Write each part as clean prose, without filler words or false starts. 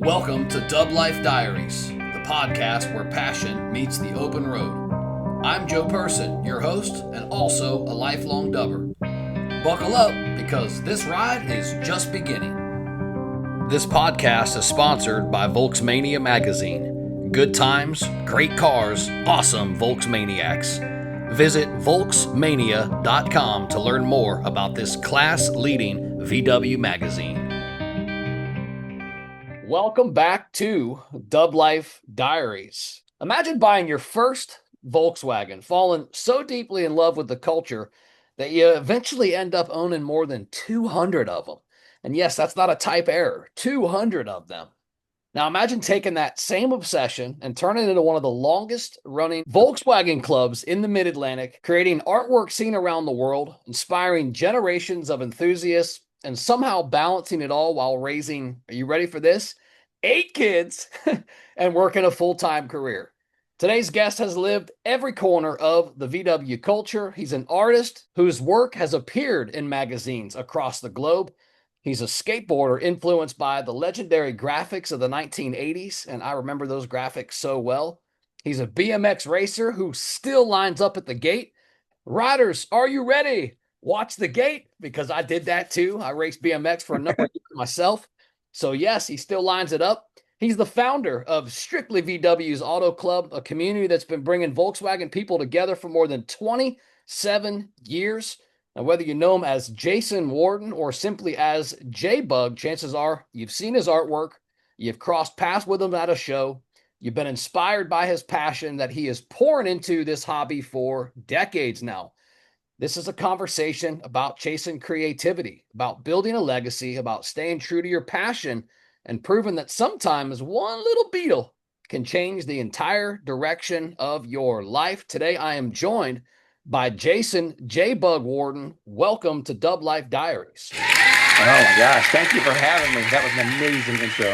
Welcome to DubLife Diaries, the podcast where passion meets the open road. I'm Joe Person, your host and also a lifelong dubber. Buckle up because this ride is just beginning. This podcast is sponsored by Volksmania magazine. Good times, great cars, awesome Volksmaniacs. Visit Volksmania.com to learn more about this class-leading VW magazine. Welcome back to DubLife Diaries. Imagine buying your first Volkswagen, falling so deeply in love with the culture that you eventually end up owning more than 200 of them. And yes, that's not a type error, 200 of them. Now imagine taking that same obsession and turning it into one of the longest running Volkswagen clubs in the Mid-Atlantic, creating artwork seen around the world, inspiring generations of enthusiasts, and somehow balancing it all while raising, are you ready for this? 8 kids and working a full-time career. Today's guest has lived every corner of the VW culture. He's an artist whose work has appeared in magazines across the globe. He's a skateboarder influenced by the legendary graphics of the 1980s, and I remember those graphics so well. He's a BMX racer who still lines up at the gate. Riders, are you ready? Watch the gate, because I did that too. I raced BMX for a number of years myself. So yes, he still lines it up. He's the founder of Strictly VW's Auto Club, a community that's been bringing Volkswagen people together for more than 27 years. Now, whether you know him as Jason Wharton or simply as JBug, chances are you've seen his artwork, you've crossed paths with him at a show, you've been inspired by his passion that he is pouring into this hobby for decades now. This is a conversation about chasing creativity, about building a legacy, about staying true to your passion, and proving that sometimes one little beetle can change the entire direction of your life. Today, I am joined by Jason JBug Wharton. Welcome to DubLife Diaries. Oh my gosh, thank you for having me. That was an amazing intro.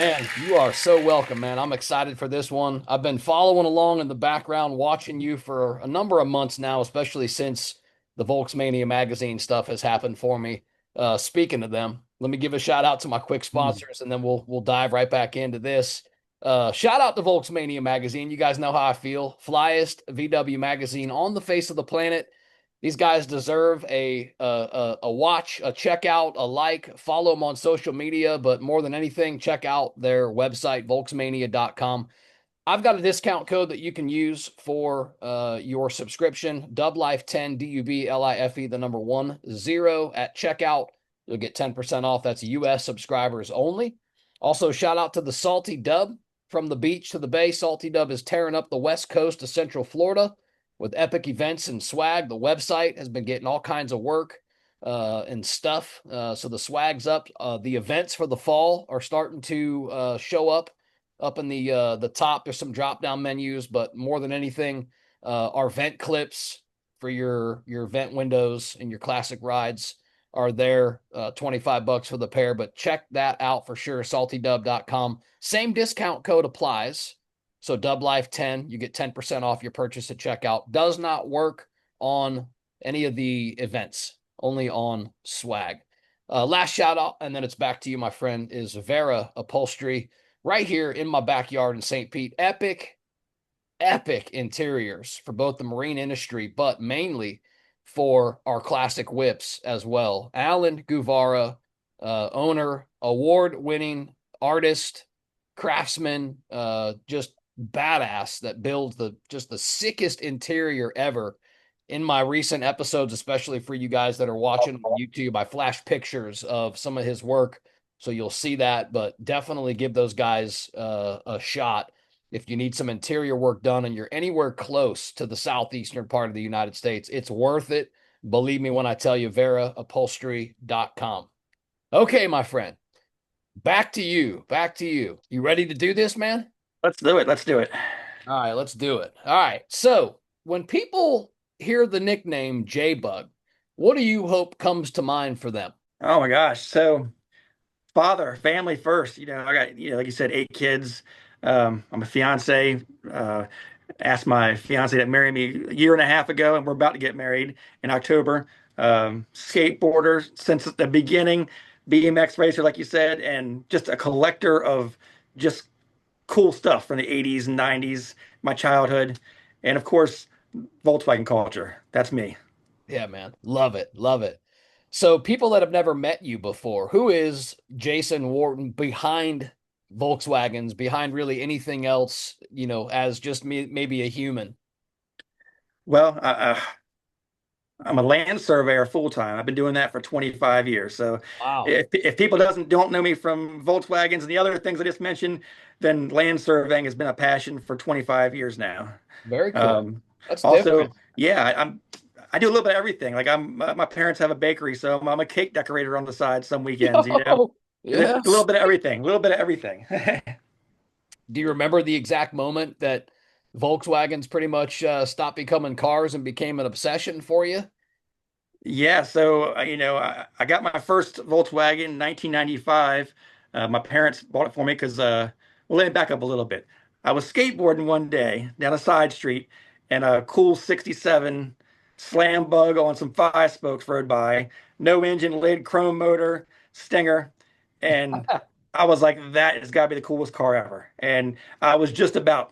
Man, you are so welcome, man. I'm excited for this one. I've been following along in the background, watching you for a number of months now, especially since the Volksmania magazine stuff has happened for me. Speaking of them, let me give a shout out to my quick sponsors, and then we'll dive right back into this. Shout out to Volksmania magazine. You guys know how I feel. Flyest VW magazine on the face of the planet. These guys deserve a watch, a checkout, a like, follow them on social media, but more than anything, check out their website, volksmania.com. I've got a discount code that you can use for your subscription, DubLife10, DUBLIFE, the number 10 at checkout. You'll get 10% off. That's US subscribers only. Also, shout out to the Salty Dub. From the beach to the bay, Salty Dub is tearing up the west coast of Central Florida with epic events and swag. The website has been getting all kinds of work and stuff. So the swag's up. The events for the fall are starting to show up in the top. There's some drop-down menus, but more than anything, our vent clips for your vent windows and your classic rides are there, $25 for the pair, but check that out for sure, saltydub.com. Same discount code applies. So DubLife10, you get 10% off your purchase at checkout. Does not work on any of the events, only on swag. Last shout out, and then it's back to you, my friend, is Vera Upholstery right here in my backyard in St. Pete. Epic interiors for both the marine industry, but mainly for our classic whips as well. Alan Guvara, owner, award-winning artist, craftsman, just badass that builds the sickest interior ever. In my recent episodes, especially for you guys that are watching on YouTube, I flash pictures of some of his work, so you'll see that, but definitely give those guys a shot if you need some interior work done and you're anywhere close to the southeastern part of the United States. It's worth it. Believe me when I tell you, veraupholstery.com. Okay, my friend, back to you. You ready to do this, man? Let's do it. All right, let's do it. All right, so when people hear the nickname JBug, what do you hope comes to mind for them? Oh my gosh. So family first. I got, like you said, 8 kids. I'm a fiance. Asked my fiance to marry me a year and a half ago, and we're about to get married in October. Skateboarder since the beginning. BMX racer, like you said, and just a collector of just cool stuff from the 80s and 90s, my childhood. And of course, Volkswagen culture. That's me. Yeah, man. Love it. Love it. So, people that have never met you before, who is Jason Wharton behind Volkswagens, behind really anything else, as just me, maybe a human? Well, I'm a land surveyor full time. I've been doing that for 25 years. So Wow. if people doesn't don't know me from Volkswagens and the other things I just mentioned, then land surveying has been a passion for 25 years now. Very cool. Um, That's Also, different. yeah, I do a little bit of everything. Like my parents have a bakery, so I'm a cake decorator on the side some weekends, you know. Yo, A little yes. bit of everything, a little bit of everything. Do you remember the exact moment that Volkswagens pretty much stopped becoming cars and became an obsession for you? Yeah, so I got my first Volkswagen in 1995. My parents bought it for me because, well, let me back up a little bit. I was skateboarding one day down a side street, and a cool '67 slam bug on some five spokes rode by, no engine lid, chrome motor, stinger, and I was like, that has got to be the coolest car ever. And I was just about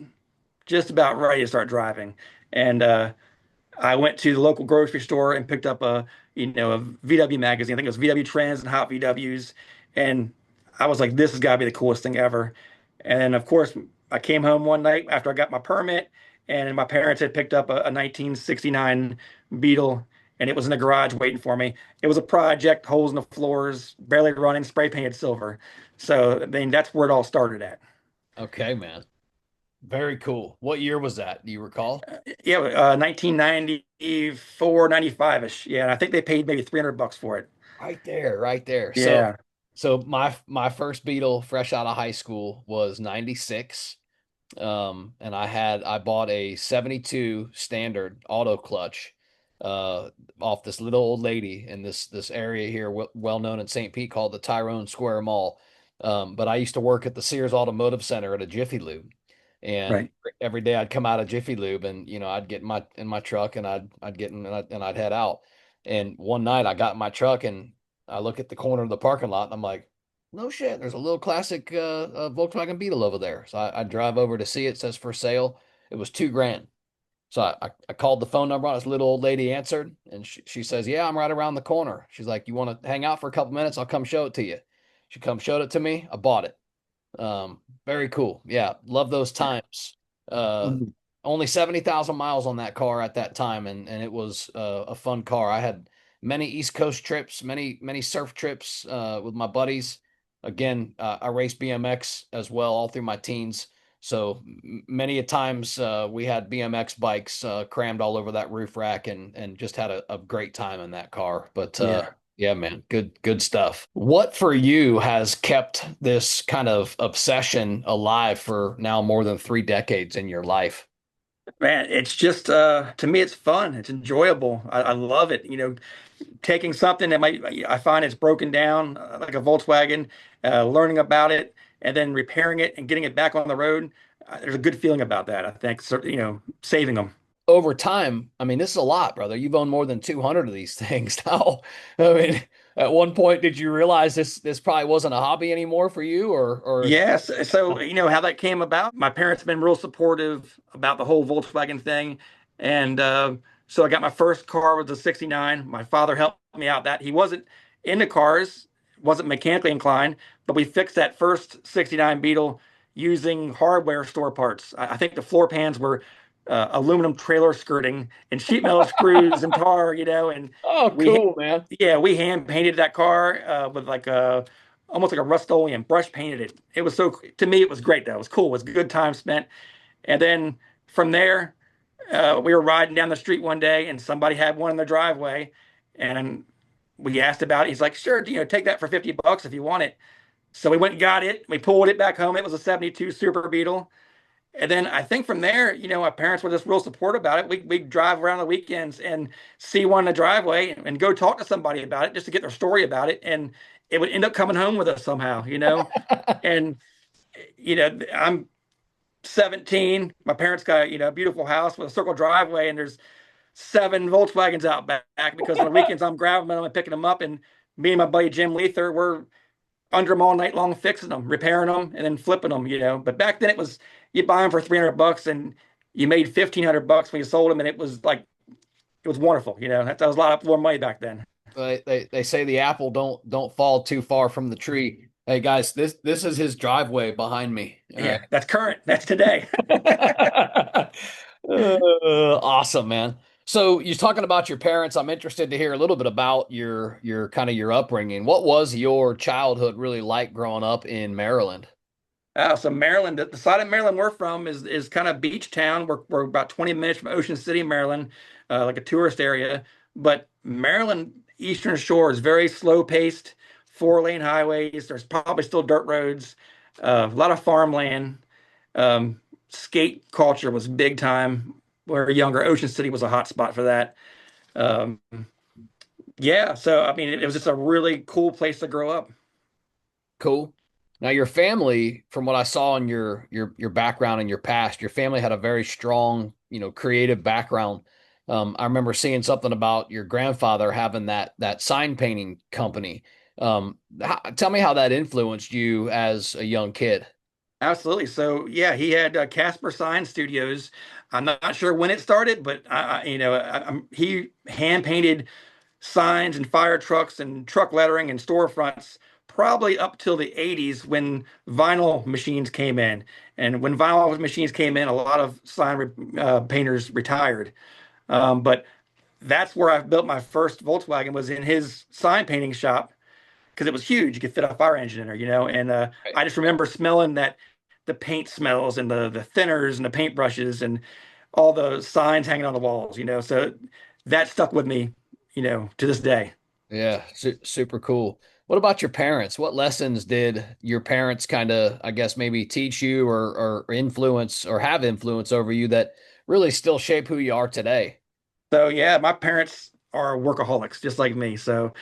ready to start driving, and I went to the local grocery store and picked up a VW magazine. I think it was VW Trends and Hot VWs. And I was like, this has got to be the coolest thing ever. And of course, I came home one night after I got my permit, and my parents had picked up a 1969 Beetle, and it was in the garage waiting for me. It was a project, holes in the floors, barely running, spray painted silver. So, I mean, that's where it all started at. Okay, man. Very cool. What year was that? Do you recall? Yeah, 1994, 95-ish. Yeah, and I think they paid maybe $300 for it. Right there, right there. So, Yeah, so my first Beetle fresh out of high school was 96. And I bought a 72 standard auto clutch off this little old lady in this area here, well known in St. Pete, called the Tyrone Square Mall. But I used to work at the Sears Automotive Center at a Jiffy Lube, and right. every day I'd come out of Jiffy Lube, and I'd get in my truck, and I'd get in, and I'd head out. And one night I got in my truck, and I look at the corner of the parking lot, and I'm like, no shit, there's a little classic Volkswagen Beetle over there. So I drive over to see it. It says for sale. It was 2 grand. So I called the phone number on. This little old lady answered, and she says, "Yeah, I'm right around the corner." She's like, "You want to hang out for a couple minutes? I'll come show it to you." She come showed it to me. I bought it. Very cool. Yeah, love those times. Uh, Mhm. Only 70,000 miles on that car at that time, and it was a fun car. I had many East Coast trips, many surf trips with my buddies. Again, I raced BMX as well all through my teens. So many a times we had BMX bikes crammed all over that roof rack, and just had a great time in that car. But Yeah. yeah, man, good stuff. What for you has kept this kind of obsession alive for now more than 3 decades in your life? Man, it's just to me it's fun. It's enjoyable. I love it. Taking something that might I find it's broken down like a Volkswagen, learning about it and then repairing it and getting it back on the road. There's a good feeling about that, I think. So, saving them. Over time, I mean, this is a lot, brother. You've owned more than 200 of these things now. I mean, at one point, did you realize this probably wasn't a hobby anymore for you, or Yes. So, how that came about. My parents have been real supportive about the whole Volkswagen thing. And so I got my first car with a '69. My father helped me out that he wasn't into cars, wasn't mechanically inclined, but we fixed that first '69 Beetle using hardware store parts. I think the floor pans were aluminum trailer skirting and sheet metal screws and tar, and oh, we, cool, man. yeah, we hand painted that car with like a almost like a Rust-Oleum, brush painted it. It was so to me it was great though. It was cool. It was a good time spent. And then from there, we were riding down the street one day and somebody had one in their driveway, and we asked about it. He's like, "Sure, take that for $50 if you want it." So we went and got it. We pulled it back home. It was a '72 Super Beetle. And then I think from there, our parents were just real supportive about it. We drive around the weekends and see one in the driveway and go talk to somebody about it just to get their story about it. And it would end up coming home with us somehow. And I'm 17. My parents got, a beautiful house with a circle driveway, and there's 7 Volkswagens out back because on the weekends I'm grabbing them and picking them up. And me and my buddy Jim Lether were under them all night long, fixing them, repairing them, and then flipping them, you know. But back then it was you buy them for 300 bucks and you made 1,500 bucks when you sold them, and it was like it was wonderful, you know. That was a lot of more money back then. They say the apple don't fall too far from the tree. Hey guys, this is his driveway behind me. All Yeah, right. that's current. That's today. Awesome, man. So you're talking about your parents. I'm interested to hear a little bit about your kind of your upbringing. What was your childhood really like growing up in Maryland? So Maryland, the side of Maryland we're from is kind of beach town. We're about 20 minutes from Ocean City, Maryland, like a tourist area. But Maryland Eastern Shore is very slow paced, 4-lane highways. There's probably still dirt roads, a lot of farmland. Um, Skate culture was big time. When we were younger, Ocean City was a hot spot for that. Um, yeah, so I mean, it was just a really cool place to grow up. Cool. Now your family, from what I saw in your background and your past, your family had a very strong, creative background. I remember seeing something about your grandfather having that sign painting company. Tell me how that influenced you as a young kid. Absolutely. So yeah, he had Casper Sign Studios. I'm not sure when it started, but he hand painted signs and fire trucks and truck lettering and storefronts probably up till the 80s when vinyl machines came in. And when vinyl machines came in, a lot of painters retired. But that's where I built my first Volkswagen was in his sign painting shop because it was huge. You could fit a fire engine in there, you know. And Right. I just remember smelling that the paint smells and the thinners and the paintbrushes and all the signs hanging on the walls, you know. So that stuck with me, you know, to this day. Yeah, super cool. What about your parents? What lessons did your parents kind of, I guess, maybe teach you or influence or have influence over you that really still shape who you are today? So yeah, my parents are workaholics just like me. So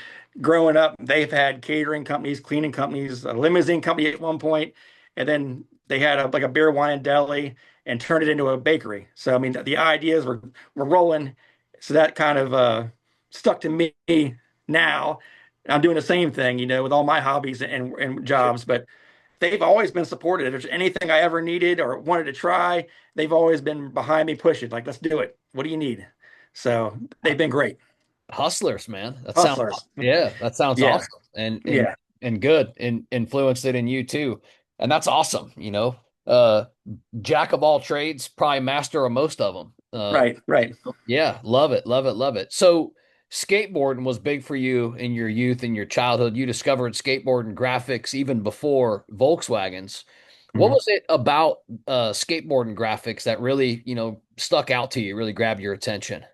growing up, they've had catering companies, cleaning companies, a limousine company at one point, and then they had like a beer, wine, and deli and turned it into a bakery. So I mean, the ideas were rolling. So that kind of stuck to me now. I'm doing the same thing, you know, with all my hobbies and Sure. jobs, but they've always been supportive. If there's anything I ever needed or wanted to try, they've always been behind me pushing, like, let's do it. What do you need? So they've been great. Hustlers, man. Hustlers. Yeah, that sounds Yeah. awesome and Yeah. and good and influenced it in you too. And that's awesome. Uh Jack of all trades, probably master of most of them. Right. Right. Yeah, love it, love it, love it. So skateboarding was big for you in your youth and your childhood. You discovered skateboarding graphics even before Volkswagens. What Mhm. was it about skateboarding graphics that really, stuck out to you, really grabbed your attention?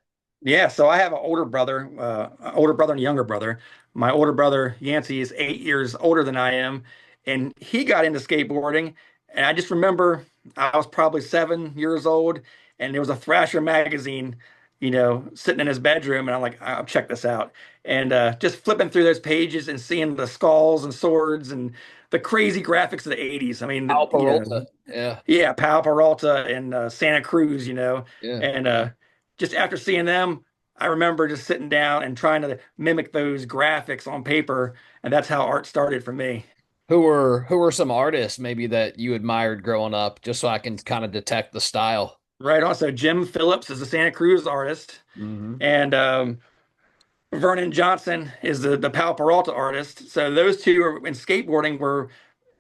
Yeah, so I have an older brother and a younger brother. My older brother, Yancey, is 8 years older than I am, and he got into skateboarding. And I just remember I was probably 7 years old, and there was a Thrasher magazine, you know, sitting in his bedroom, and I'm like, I'll check this out. And just flipping through those pages and seeing the skulls and swords and the crazy graphics of the 80s. I mean, Al you Peralta. know, Yeah, yeah, Powell Peralta and Santa Cruz, you know, yeah. and just after seeing them, I remember just sitting down and trying to mimic those graphics on paper, and that's how art started for me. Who were some artists maybe that you admired growing up, just so I can kind of detect the style? Right on. So Jim Phillips is a Santa Cruz artist, Hmm. and Vernon Johnson is the Powell Peralta artist. So those two are, in skateboarding were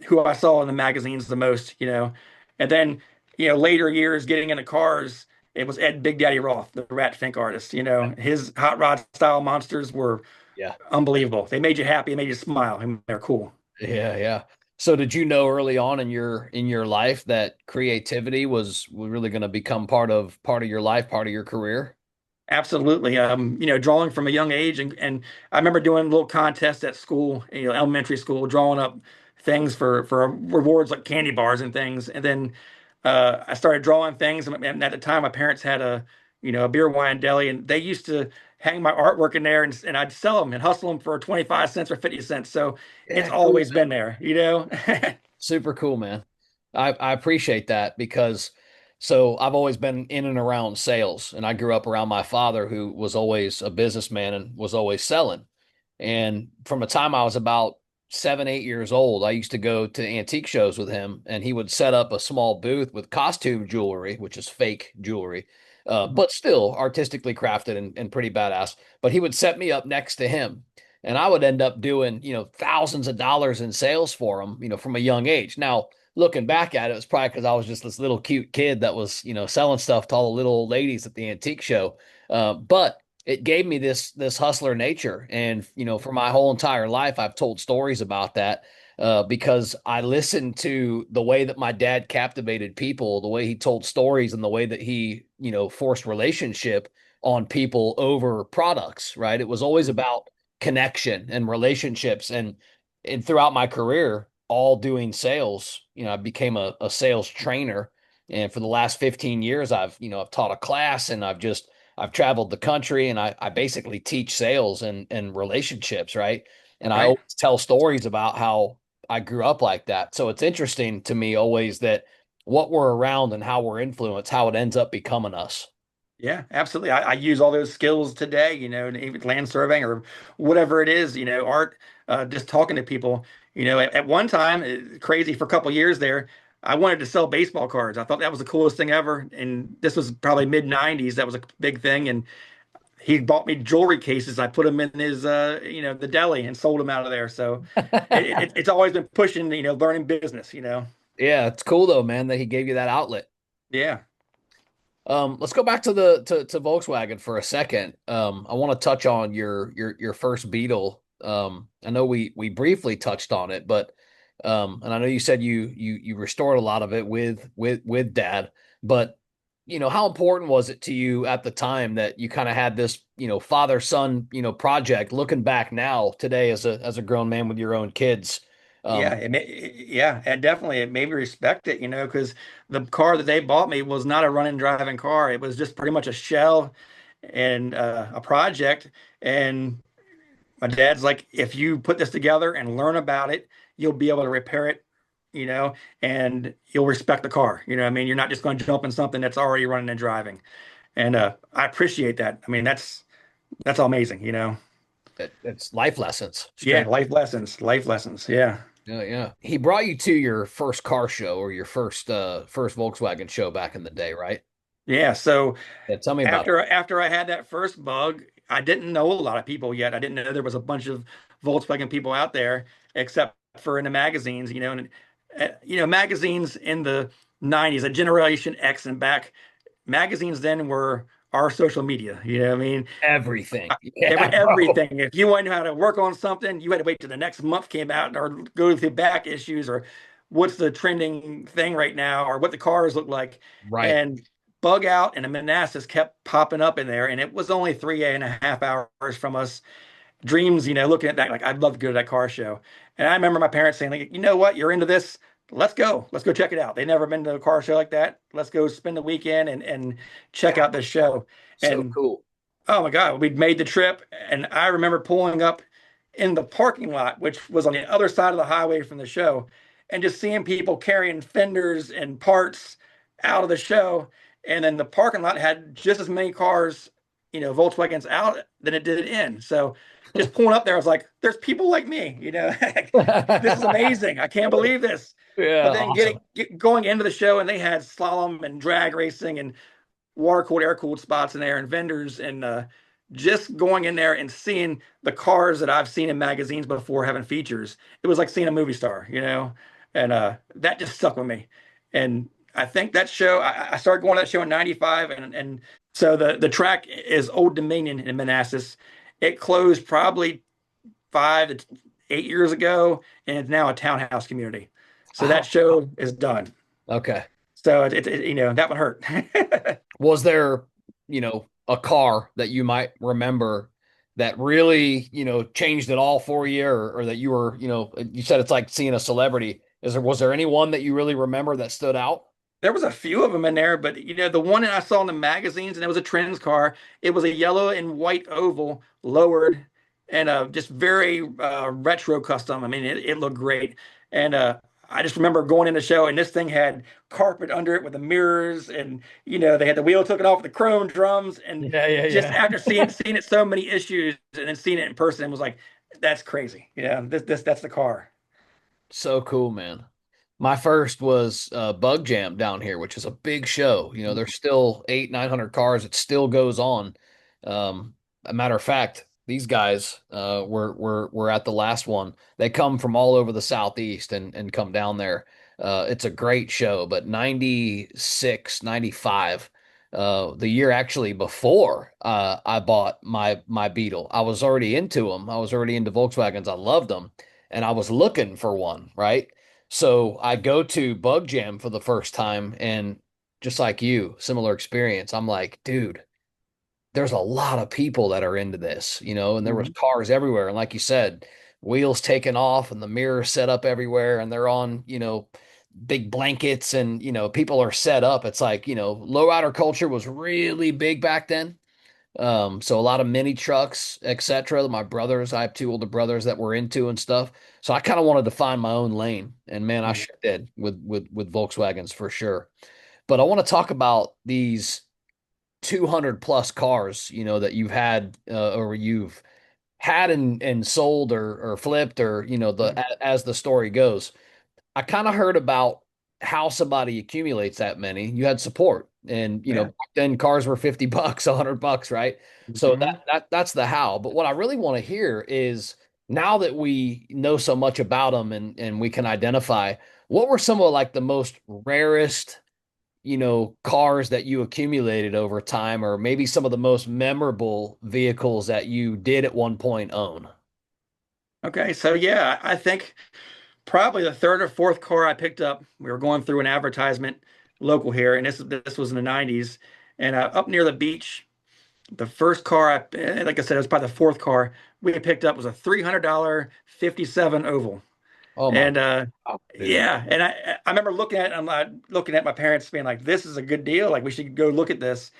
who I saw in the magazines the most, you know. And then, you know, later years getting into cars, it was Ed Big Daddy Roth, the Rat Fink artist. You know, his hot rod style monsters were Yeah. unbelievable. They made you happy, they made you smile, and they're cool. Yeah, yeah. So did you know early on in your life that creativity was really going to become part of your life, part of your career? Absolutely. You know, drawing from a young age, and I remember doing little contests at school, you know, elementary school, drawing up things for rewards like candy bars and things. And then I started drawing things, and at the time, my parents had a beer wine deli, and they used to hang my artwork in there, and I'd sell them and hustle them for 25 cents or 50 cents. So it's Yeah, cool, always been man. there, you know. Super cool, man. I appreciate that because so I've always been in and around sales, and I grew up around my father who was always a businessman and was always selling. And from the time I was about 7, 8 years old, I used to go to antique shows with him, and he would set up a small booth with costume jewelry, which is fake jewelry, Mhm. but still artistically crafted and pretty badass. But he would set me up next to him, and I would end up doing, thousands of dollars in sales for him, from a young age. Now, looking back at it, it was probably because I was just this little cute kid that was, selling stuff to all the little old ladies at the antique show. But it gave me this hustler nature, and for my whole entire life I've told stories about that, because I listened to the way that my dad captivated people, the way he told stories, and the way that he forced relationship on people over products, right? It was always Mhm. about connection and relationships, and throughout my career, all doing sales, I became a sales trainer, and for the last 15 years I've taught a class, and I've traveled the country, and I basically teach sales and relationships, right? And I Right. always tell stories about how I grew up like that. So it's interesting to me always that what we're around and how we're influenced, how it ends up becoming us. Yeah, absolutely. I use all those skills today, and even land surveying or whatever it is, art, just talking to people. At one time, crazy for a couple years there, I wanted to sell baseball cards. I thought that was the coolest thing ever. And this was probably mid 90s. That was a big thing. And he bought me jewelry cases. I put them in his, the deli and sold them out of there. So it's always been pushing, learning business. Yeah, it's cool though, man, that he gave you that outlet. Yeah. Let's go back to the to Volkswagen for a second. I want to touch on your first Beetle. I know we briefly touched on it, but and I know you said you restored a lot of it with Dad, but how important was it to you at the time that you kind of had this father son project? Looking back now today as a grown man with your own kids, Yeah, um, yeah, and definitely it made me respect it, because the car that they bought me was not a running driving car. It was just pretty much a shell and a project. And my dad's like, if you put this together and learn about it, you'll be able to repair it, and you'll respect the car. I mean, you're not just going to jump in something that's already running and driving. And I appreciate that. I mean, that's amazing. it's life lessons, Yeah, straight. life lessons, life lessons. Yeah. Yeah, yeah. He brought you to your first car show or your first Volkswagen show back in the day, right? Yeah, so Yeah, tell me about after I had that first bug, I didn't know a lot of people yet. I didn't know there was a bunch of Volkswagen people out there, except for in the magazines, and magazines in the 90s, a Generation X and back, magazines then were our social media. You know what I mean? everything. Yeah, bro. Everything. If you wanted to know how to work on something, you had to wait till the next month came out or go through back issues or what's the trending thing right now or what the cars look like. Right. And Bug Out and a Manassas kept popping up in there. And it was only 3.5 hours from us. Dreams, looking at that, like I'd love to go to that car show. And I remember my parents saying, like, you know what, you're into this. Let's go. Let's go check it out. They'd never been to a car show like that. Let's go spend the weekend and check out this show. So And cool. oh my God, we'd made the trip, and I remember pulling up in the parking lot, which was on the other side of the highway from the show, and just seeing people carrying fenders and parts out of the show. And then the parking lot had just as many cars, Volkswagens out than it did in. So just pulling up there, I was like, there's people like me. This is amazing. I can't believe this. Yeah, But then awesome. going into the show, and they had slalom and drag racing and water cooled, air cooled spots in there and vendors and just going in there and seeing the cars that I've seen in magazines before having features. It was like seeing a movie star. And that just stuck with me. And I think that show, I started going to that show in 95. And so the track is Old Dominion in Manassas. It closed probably 5 to 8 years ago, and it's now a townhouse community. So that Oh, show is done. okay. So that one hurt. Was there, a car that you might remember that really, changed it all for you, or that you were, you said it's like seeing a celebrity. Was there any one that you really remember that stood out? There was a few of them in there, but the one that I saw in the magazines, and it was a trends car. It was a yellow and white oval, lowered, and just very retro custom. I mean, it looked great, and I just remember going in the show, and this thing had carpet under it with the mirrors, and they had the wheel taken off with the chrome drums, and Yeah, yeah, just yeah. after seeing it so many issues, and then seeing it in person, it was like That's crazy. Yeah, that's the car. So cool, man. My first was Bug Jam down here, which is a big show. You know, there's still 900 cars. It still goes on. A matter of fact, these guys were at the last one. They come from all over the southeast and come down there. It's a great show, but 96, 95, the year actually before I bought my Beetle, I was already into them. I was already into Volkswagens. I loved them, and I was looking for one, right? So I go to Bug Jam for the first time, and just like you, similar experience. I'm like, dude, there's a lot of people that are into this, and there was Mhm. cars everywhere. And like you said, wheels taken off and the mirrors set up everywhere, and they're on, big blankets, and people are set up. It's like, lowrider culture was really big back then. So a lot of mini trucks, etc. My brothers, I have two older brothers that were into and stuff. So I kind of wanted to find my own lane, and man, I Yeah. sure did with Volkswagens for sure. But I want to talk about these 200 plus cars, that you've had or you've had and sold or flipped, or Mhm. as the story goes. I kind of heard about how somebody accumulates that many. You had support, and Yeah. back then cars were $50, $100, right? So Mhm. that's the how. But what I really want to hear is, now that we know so much about them and we can identify, what were some of like the most rarest, cars that you accumulated over time, or maybe some of the most memorable vehicles that you did at one point own? Okay, so yeah, I think probably the third or fourth car I picked up. We were going through an advertisement local here, and this was in the 90s, and up near the beach. The first car, like I said, it was probably the fourth car we picked up was a $300 57 oval. Oh my And God, dude. yeah, and I remember looking at it, I'm looking at my parents being like, "This is a good deal. Like we should go look at this."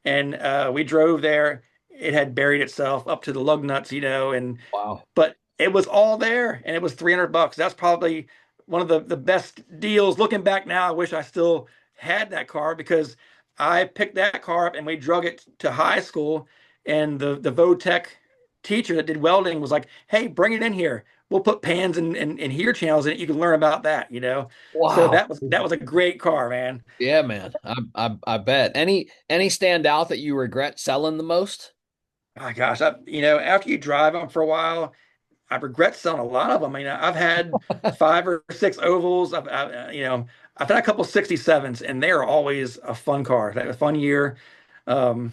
And we drove there. It had buried itself up to the lug nuts, and Wow. but it was all there, and it was $300. That's probably one of the best deals. Looking back now, I wish I still had that car because I picked that car up and we drug it to high school, and the Votech teacher that did welding was like, "Hey, bring it in here. We'll put pans and heater channels in it. You can learn about that." So Wow. that was a great car, man. Yeah, man. I bet. Any stand out that you regret selling the most? Oh gosh, after you drive them for a while, I regret selling a lot of them. I mean, I've had five or six ovals. I've had a couple 67s, and they're always a fun car. I've had a fun year. Um,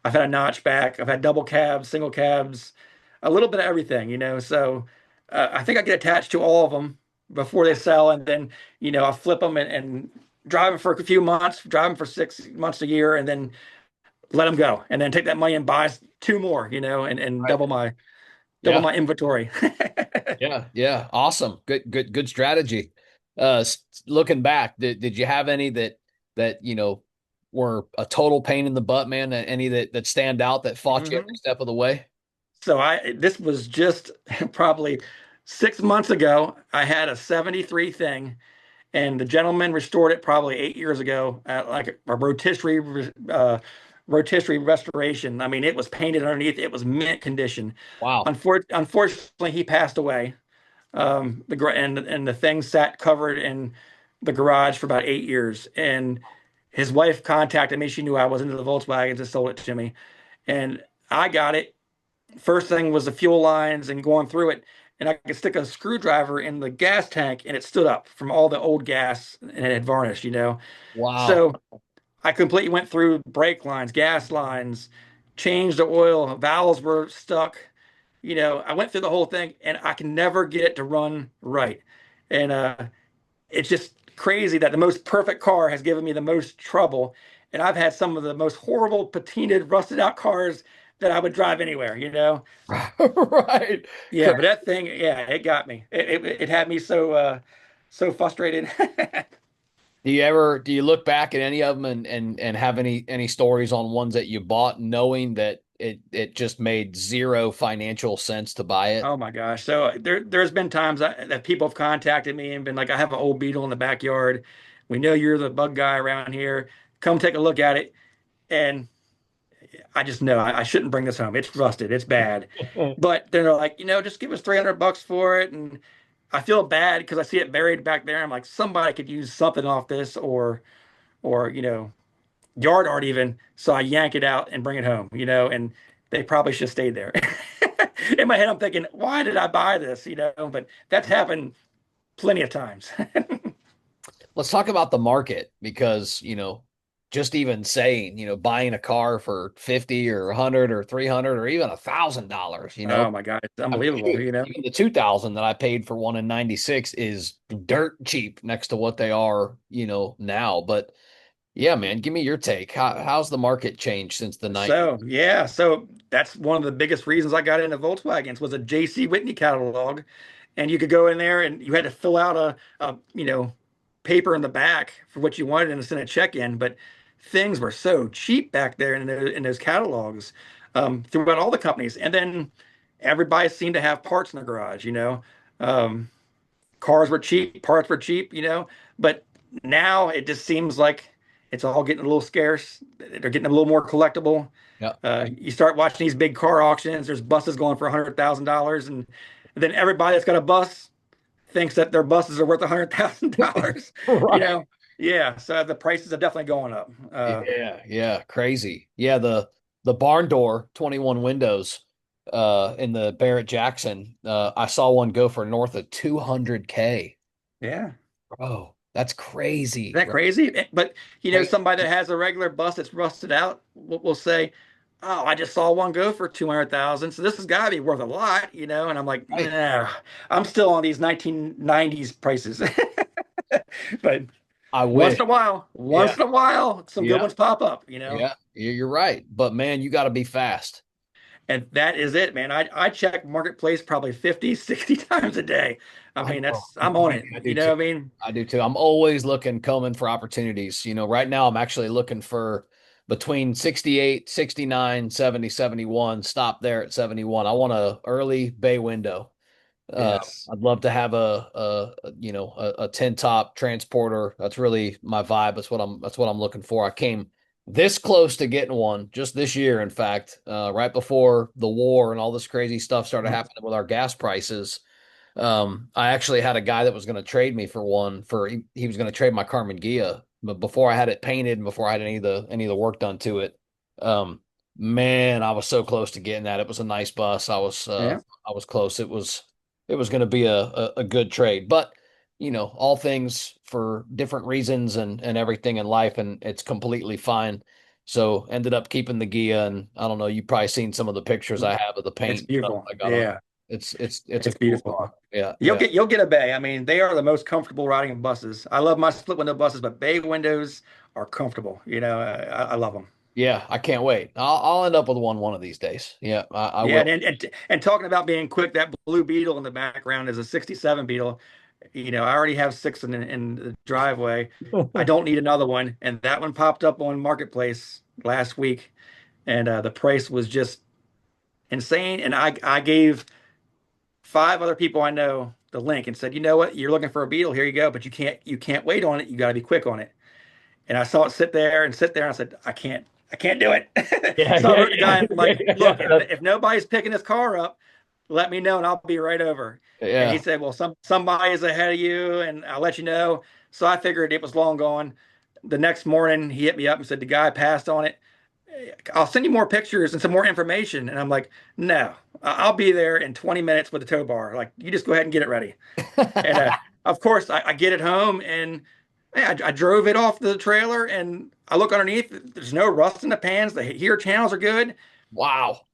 I've had a notchback. I've had double cabs, single cabs, a little bit of everything. So I think I get attached to all of them before they sell, and then I flip them and drive them for a few months, drive them for 6 months a year, and then let them go, and then take that money and buy two more. And Right. double Yeah. my inventory. Yeah. Yeah. Awesome. Good strategy. Looking back, did you have any that, were a total pain in the butt, man? Any that stand out that fought you every Mhm. step of the way? So this was just probably 6 months ago. I had a 73 thing, and the gentleman restored it probably 8 years ago at like a rotisserie restoration. I mean, it was painted underneath. It was mint condition. Wow. Unfortunately, he passed away. And the thing sat covered in the garage for about 8 years. And his wife contacted me. She knew I was into the Volkswagens and sold it to me. And I got it. First thing was the fuel lines and going through it. And I could stick a screwdriver in the gas tank and it stood up from all the old gas and it had varnished. Wow. So I completely went through brake lines, gas lines, changed the oil, valves were stuck. I went through the whole thing and I can never get it to run right. And it's just crazy that the most perfect car has given me the most trouble. And I've had some of the most horrible, patinaed, rusted out cars that I would drive anywhere. Right. Yeah, but that thing, yeah, it got me. It had me so frustrated. Do you look back at any of them and have any stories on ones that you bought knowing that it just made zero financial sense to buy it? Oh my gosh. So there's been times that people have contacted me and been like, I have an old Beetle in the backyard. We know you're the bug guy around here. Come take a look at it. And I just know I shouldn't bring this home. It's rusted. It's bad. But they're like, just give us 300 bucks for it. And I feel bad because I see it buried back there. I'm like, somebody could use something off this or, yard art even. So I yank it out and bring it home, and they probably should have stayed there. In my head, I'm thinking, why did I buy this? But that's happened plenty of times. Let's talk about the market because, just even saying, buying a car for 50 or 100 or 300 or even $1,000, Oh my God, it's I mean, unbelievable, even the 2000 that I paid for one in 96 is dirt cheap next to what they are, now. But yeah, man, give me your take. How's the market changed since the night? So yeah, so that's one of the biggest reasons I got into Volkswagens was a JC Whitney catalog, and you could go in there and you had to fill out a paper in the back for what you wanted and send a check in. But things were so cheap back there in those catalogs throughout all the companies, and then everybody seemed to have parts in the garage. Um, Cars were cheap, parts were cheap. But now it just seems like it's all getting a little scarce. They're getting a little more collectible. Yeah. You start watching these big car auctions. There's buses going for $100,000, and then everybody that's got a bus thinks that their buses are worth $100,000. You Right. know, yeah. So the prices are definitely going up. Yeah, yeah, crazy. Yeah, the barn door 21 windows in the Barrett Jackson. I saw one go for north of 200K. Yeah. Bro, that's Isn't crazy, that right? crazy? But Crazy. somebody that has a regular bus that's rusted out will say, "Oh, I just saw one go for 200,000, so this has got to be worth a lot," And I'm like, Right. "Nah, I'm still on these 1990s prices." But I once wish. in a while, Yeah. some good Yeah. ones pop up. Yeah. You're right. But man, you got to be fast. And that is it, man. I check Marketplace probably 50, 60 times a day. I I mean, know. I'm on it. I do You know too. what I mean? I do too. I'm always looking, combing for opportunities. Right now I'm actually looking for between 68, 69, 70, 71. Stop there at 71. I want a early bay window. Yes. I'd love to have a 10 top transporter. That's really my vibe. That's what I'm looking for. I came this close to getting one just this year, in fact, right before the war and all this crazy stuff started happening with our gas prices. I actually had a guy that was going to trade me for one for he was going to trade my Carmen Ghia, but before I had it painted and before I had any of the work done to it. Um, man, I was so close to getting that. It was a nice bus. Yeah. I was close. It was going to be a good trade, but all things for different reasons and everything in life, and it's completely fine. So ended up keeping the Ghia, and I don't know. You've probably seen some of the pictures I have of the It's paint stuff beautiful. I got on. Yeah. It's a It's cool beautiful. car. Yeah, You'll yeah. get a bay. I mean, they are the most comfortable riding buses. I love my split window buses, but bay windows are comfortable. I love them. Yeah, I can't wait. I'll end up with one of these days. Yeah, I Yeah, will. and talking about being quick, that blue Beetle in the background is a '67 Beetle. I already have six in the driveway. I don't need another one, and that one popped up on Marketplace last week, and the price was just insane. And I gave five other people I know the link and said, you know what, you're looking for a Beetle, here you go, but you can't wait on it. You got to be quick on it. And I saw it sit there and sit there, and I said, I can't do it. Yeah, So I yeah, wrote the yeah, guy, I'm like, yeah, look, if nobody's picking this car up, let me know and I'll be right over. And he yeah. said, well, somebody is ahead of you, and I'll let you know. So I figured it was long gone. The next morning, he hit me up and said the guy passed on it. I'll send you more pictures and some more information. And I'm like, no, I'll be there in 20 minutes with the tow bar. Like, you just go ahead and get it ready. And of course, I get it home and man, I drove it off the trailer and I look underneath. There's no rust in the pans. The heater channels are good. Wow.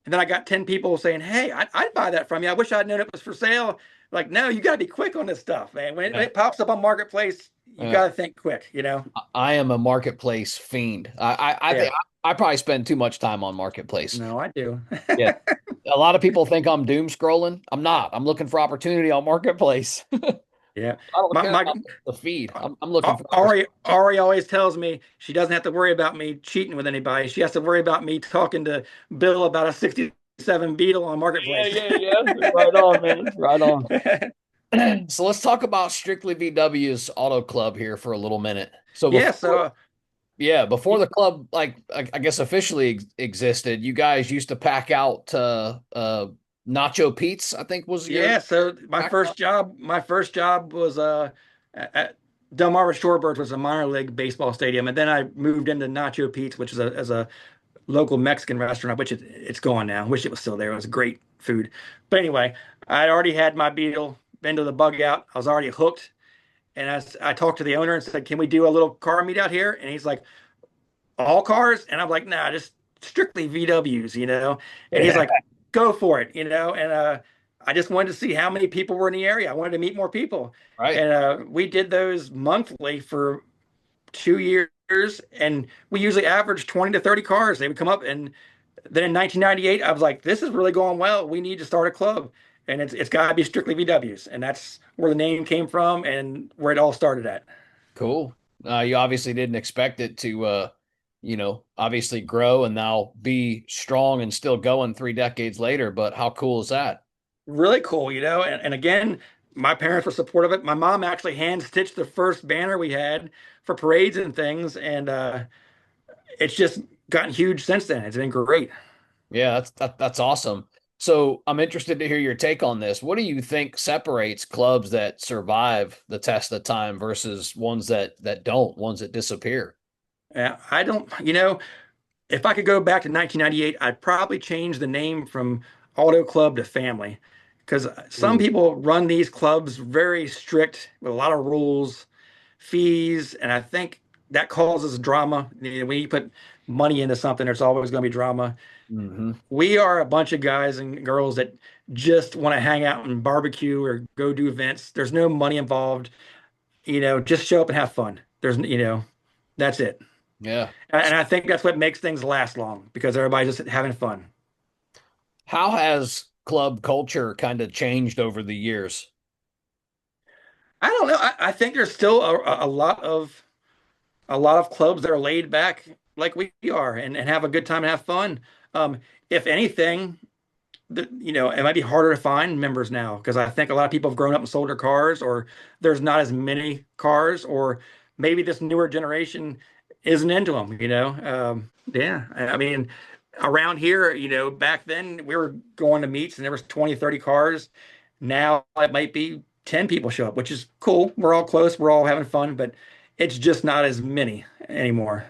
And then I got 10 people saying, hey, I'd buy that from you. I wish I'd known it was for sale. Like, no, you got to be quick on this stuff, man. When Yeah, it pops up on Marketplace, you yeah. got to think quick. I am a marketplace fiend. I Yeah. think I probably spend too much time on marketplace. No, I do. Yeah. A lot of people think I'm doom scrolling. I'm not. I'm looking for opportunity on marketplace. Yeah. I don't My, care my about the feed. I'm looking for opportunity. Ari always tells me she doesn't have to worry about me cheating with anybody. She has to worry about me talking to Bill about a '67 Beetle on Yeah, Marketplace. yeah, yeah. Right on, man. Right on. So let's talk about Strictly VW's Auto Club here for a little minute. So Yeah, before so Yeah, before the club, like I guess officially existed, you guys used to pack out Nacho Pete's, I think was your Yeah, so pack out. my first job was at Delmarva Shorebirds, was a minor league baseball stadium, and then I moved into Nacho Pete's, which is a local Mexican restaurant, which it's gone now. Wish it was still there. It was great food. But anyway, I'd already had my Beetle, been to the bug out. I was already hooked, and I talked to the owner and said, "Can we do a little car meet out here?" And he's like, "All cars?" And I'm like, "Nah, just strictly VWs, you know." And he's Yeah, like, "Go for it, you know." And I just wanted to see how many people were in the area. I wanted to meet more people, right. and we did those monthly for 2 years, and we usually averaged 20 to 30 cars. They would come up, and then in 1998, I was like, "This is really going well. We need to start a club." And it's got to be strictly VWs, and that's where the name came from and where it all started at. Cool. You obviously didn't expect it to, obviously grow and now be strong and still going 3 decades later. But how cool is that? Really cool, you know. And again, my parents were supportive of it. My mom actually hand stitched the first banner we had for parades and things, and it's just gotten huge since then. It's been great. Yeah, that's awesome. So I'm interested to hear your take on this. What do you think separates clubs that survive the test of time versus ones that don't, ones that disappear? I don't, you know, if I could go back to 1998, I'd probably change the name from Auto Club to Family, because some Ooh. people run these clubs very strict with a lot of rules, fees, and I think that causes drama. You know, when you put money into something, there's always going to be drama. Hmm. We are a bunch of guys and girls that just want to hang out and barbecue or go do events. There's no money involved. You know, just show up and have fun. That's it. Yeah. And I think that's what makes things last long because everybody's just having fun. How has club culture kind of changed over the years? I don't know. I think there's still a lot of clubs that are laid back like we are and have a good time and have fun. Um, if anything, it might be harder to find members now because I think a lot of people have grown up and sold their cars, or there's not as many cars, or maybe this newer generation isn't into them, you know? Yeah, I mean, around here, back then we were going to meets and there was 20, 30 cars. Now it might be 10 people show up, which is cool. We're all close, we're all having fun, but it's just not as many anymore.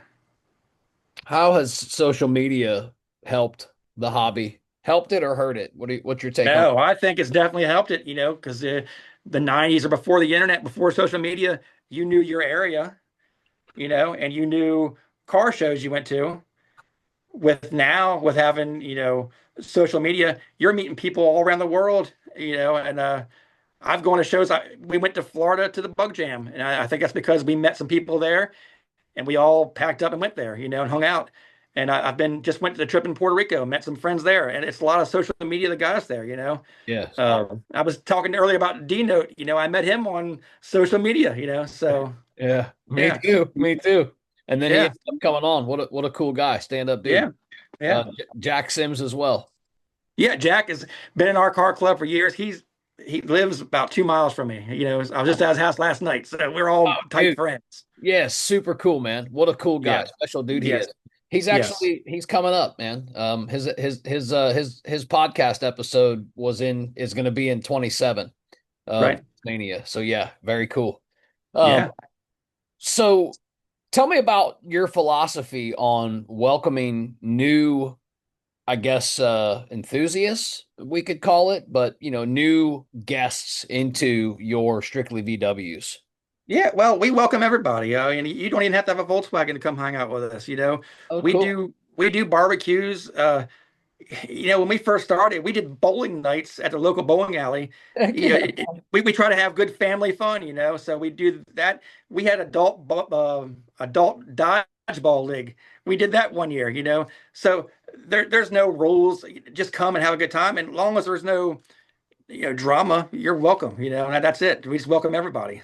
How has social media helped the hobby? Helped it or hurt it? What's your take on No, I think it's definitely helped it, because the 90s or before the internet, before social media, you knew your area, and you knew car shows you went to. With now, with having, social media, you're meeting people all around the world, and I've gone to shows. We went to Florida to the Bug Jam, and I think that's because we met some people there and we all packed up and went there, and hung out. And I've been just went to the trip in Puerto Rico, met some friends there, and it's a lot of social media that got us there. Yes. I was talking earlier about D Note. I met him on social media. So Yeah, me yeah, too. Me too. And then he yeah, ended up coming on. What a cool guy, stand up dude. yeah, yeah, Jack Sims as well. yeah. Jack has been in our car club for years. He lives about 2 miles from me. I was just at his house last night, so we're Oh, all tight dude. friends. Yes, super cool, man. What a cool guy. Yes, Special dude he is. yes, yes. He's coming up, man. His podcast episode is gonna be in 27 Right. Mania. So yeah, very cool. Yeah. So tell me about your philosophy on welcoming new, I guess, enthusiasts, we could call it, but new guests into your strictly VWs. Yeah, well, we welcome everybody. And you don't even have to have a Volkswagen to come hang out with us. Oh, We cool. do barbecues. When we first started, we did bowling nights at the local bowling alley. Heck yeah. We try to have good family fun. So we do that. We had adult dodgeball league. We did that one year. So there's no rules. Just come and have a good time. And as long as there's no drama, you're welcome. And that's it. We just welcome everybody.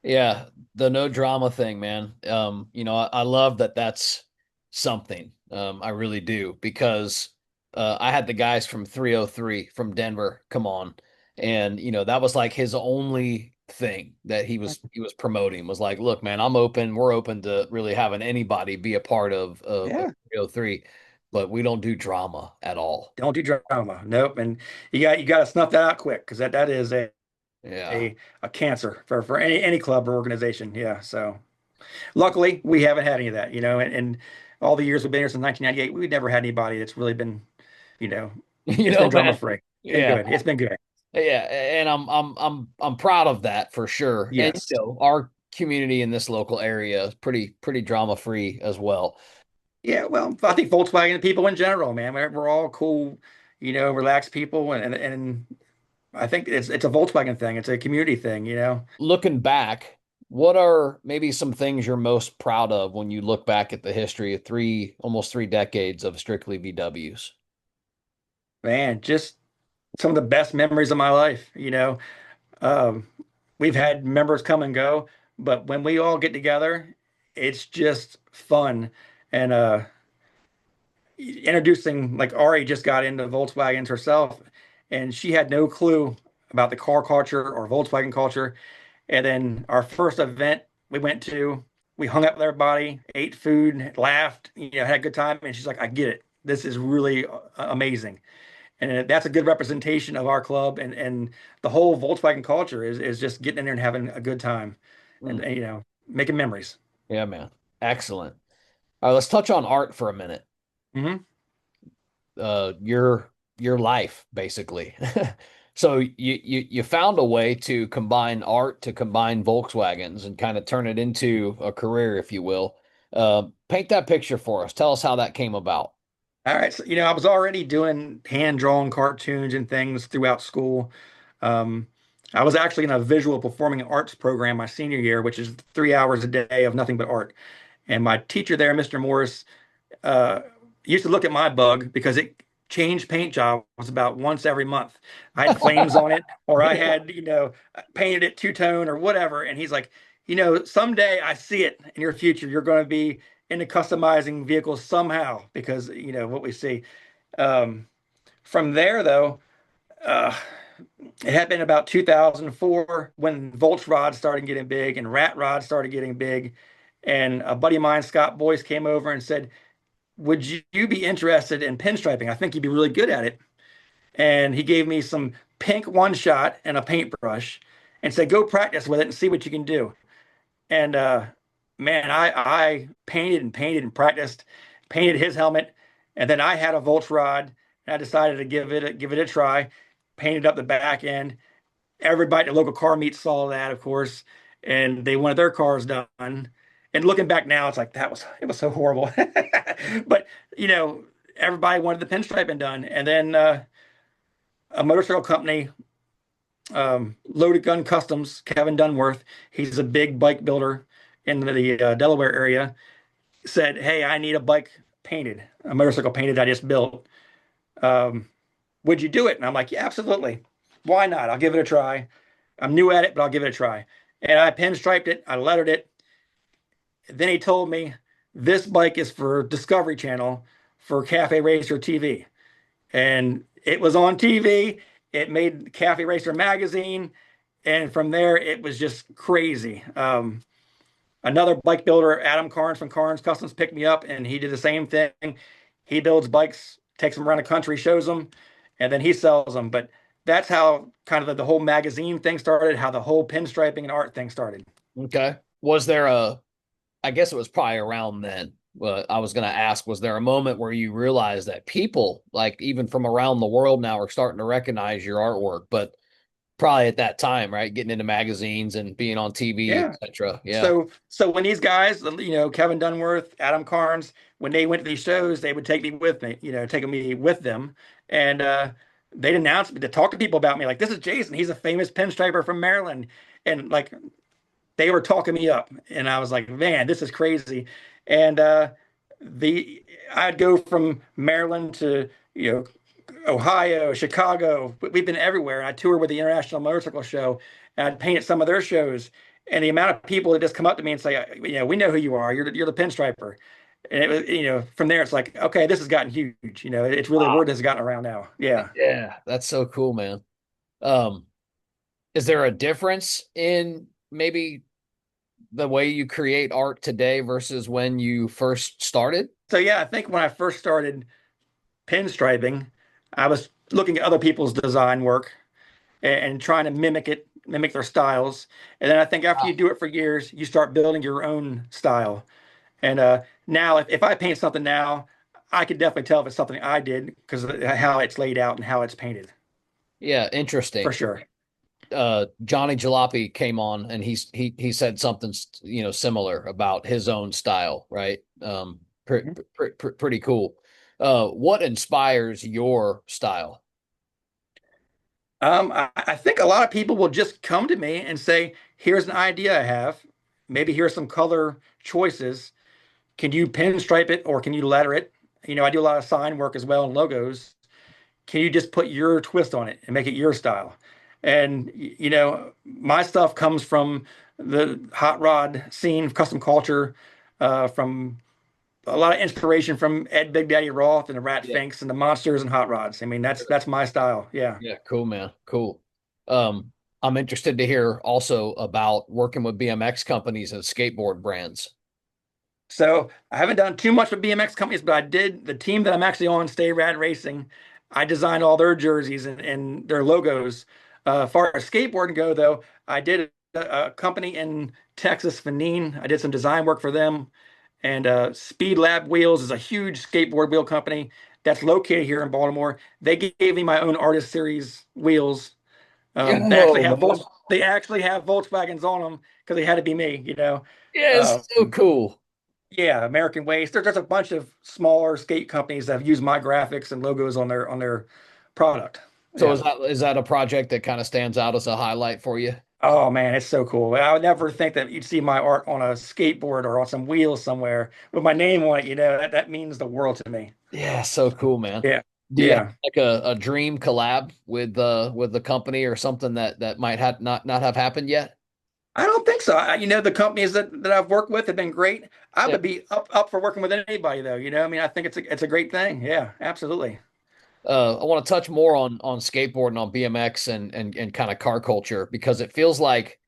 Yeah, the no drama thing, man. I love that that's something. I really do because I had the guys from 303 from Denver come on, and that was like his only thing that he was promoting was like, look, man, I'm open. We're open to really having anybody be a part of Yeah. 303, but we don't do drama at all. Don't do drama. Nope. And you got to snuff that out quick because that is Yeah. a cancer for any club or organization. Yeah. So luckily we haven't had any of that, and all the years we've been here since 1998, we've never had anybody that's really been, you know, You it's been know, drama man. free. Been Yeah. good. It's been good. Yeah, and I'm proud of that for sure. And Yes. our community in this local area is pretty drama free as well. Yeah. Well, I think Volkswagen people in general, man, we're all cool, relaxed people, and I think it's a Volkswagen thing. It's a community thing. Looking back, what are maybe some things you're most proud of when you look back at the history of almost 3 decades of strictly VWs? Man, just some of the best memories of my life. Um, we've had members come and go, but when we all get together, it's just fun. And introducing, like, Ari just got into Volkswagens herself, and she had no clue about the car culture or Volkswagen culture. And then our first event we went to, we hung out with everybody, ate food, laughed, had a good time. And she's like, I get it. This is really amazing. And that's a good representation of our club, and the whole Volkswagen culture is just getting in there and having a good time, Mm, and making memories. yeah, man. Excellent. All right, let's touch on art for a minute. Hmm. Your life basically. So you found a way to combine art to combine Volkswagens and kind of turn it into a career, if you will. Paint that picture for us. Tell us how that came about. All right, so I was already doing hand-drawn cartoons and things throughout school. Um, I was actually in a visual performing arts program my senior year, which is 3 hours a day of nothing but art. And my teacher there, Mr. Morris, uh, used to look at my bug because it changed paint jobs about once every month. I had flames on it, or I had, painted it two-tone or whatever. And he's like, someday I see it in your future. You're going to be into customizing vehicles somehow because, what we see. Um, from there, though, uh, it had been about 2004 when Volkswagen started getting big and Rat Rod started getting big. And a buddy of mine, Scott Boyce, came over and said, would you be interested in pinstriping? I think you'd be really good at it. And he gave me some pink one shot and a paintbrush and said, go practice with it and see what you can do. And man, I painted and practiced, painted his helmet. And then I had a Volkswagen and I decided to give it a try, painted up the back end. Everybody at the local car meet saw that, of course, and they wanted their cars done. And looking back now, it's like it was so horrible. But everybody wanted the pinstriping done. And then a motorcycle company, Loaded Gun Customs, Kevin Dunworth, he's a big bike builder in the Delaware area, said, "Hey, I need a bike painted, a motorcycle painted I just built. Um, would you do it?" And I'm like, "Yeah, absolutely. Why not? I'll give it a try. I'm new at it, but I'll give it a try." And I pinstriped it, I lettered it. Then he told me this bike is for Discovery Channel for Cafe Racer TV. And it was on TV. It made Cafe Racer magazine. And from there, it was just crazy. Another bike builder, Adam Carnes from Carnes Customs, picked me up and he did the same thing. He builds bikes, takes them around the country, shows them, and then he sells them. But that's how kind of the whole magazine thing started, how the whole pinstriping and art thing started. Okay. Was there I guess it was probably around then. I was going to ask, was there a moment where you realized that people, like even from around the world now, are starting to recognize your artwork? But probably at that time, right? Getting into magazines and being on TV, Yeah. etc. Yeah. So when these guys, Kevin Dunworth, Adam Carnes, when they went to these shows, they would take me with me, taking me with them, and they'd announce me to talk to people about me, like, this is Jason, he's a famous pinstriper from Maryland, and like they were talking me up, and I was like, man, this is crazy, and the I'd go from Maryland to Ohio, Chicago. We've been everywhere. And I toured with the International Motorcycle Show, and I'd painted some of their shows. And the amount of people that just come up to me and say, we know who you are. You're the pinstriper. And it was, from there, it's like, okay, this has gotten huge. It's really Wow. word has gotten around now. Yeah. Yeah, that's so cool, man. Um, Is there a difference in maybe the way you create art today versus when you first started? So yeah, I think when I first started pinstriping, I was looking at other people's design work and trying to mimic it, mimic their styles. And then I think after you do it for years, you start building your own style. And now, if I paint something now, I could definitely tell if it's something I did because of how it's laid out and how it's painted, Yeah, for interesting. sure. Johnny Jalopy came on and he said something similar about his own style, right? Pretty cool. What inspires your style? I think a lot of people will just come to me and say, "Here's an idea I have. Maybe here's some color choices. Can you pinstripe it or can you letter it?" I do a lot of sign work as well and logos. Can you just put your twist on it and make it your style? And my stuff comes from the hot rod scene, custom culture, from a lot of inspiration from Ed Big Daddy Roth and the Rat Yeah. Finks and the Monsters and Hot Rods. I mean, that's my style. Yeah. Yeah, cool, man. Cool. Um, I'm interested to hear also about working with BMX companies and skateboard brands. So I haven't done too much with BMX companies, but I did the team that I'm actually on, Stay Rad Racing. I designed all their jerseys and their logos. As far as skateboarding go, though, I did a company in Texas, Fanine. I did some design work for them. And Speed Lab Wheels is a huge skateboard wheel company that's located here in Baltimore. They gave me my own artist series wheels. Yo, man. They actually have Volkswagens on them because they had to be me. Yeah, it's so Um, cool. yeah, American Waste. There's a bunch of smaller skate companies that have used my graphics and logos on their product. So Yeah. is that a project that kind of stands out as a highlight for you? Oh man, it's so cool. I would never think that you'd see my art on a skateboard or on some wheels somewhere with my name on it. That means the world to me. Yeah, so cool, man. Yeah. Do you have Yeah. like a dream collab with the company or something that might have not have happened yet? I don't think so. The companies that I've worked with have been great. I Yeah. would be up for working with anybody though. I mean, I think it's a great thing. Yeah, absolutely. I want to touch more on skateboarding, on BMX and kind of car culture because it feels like,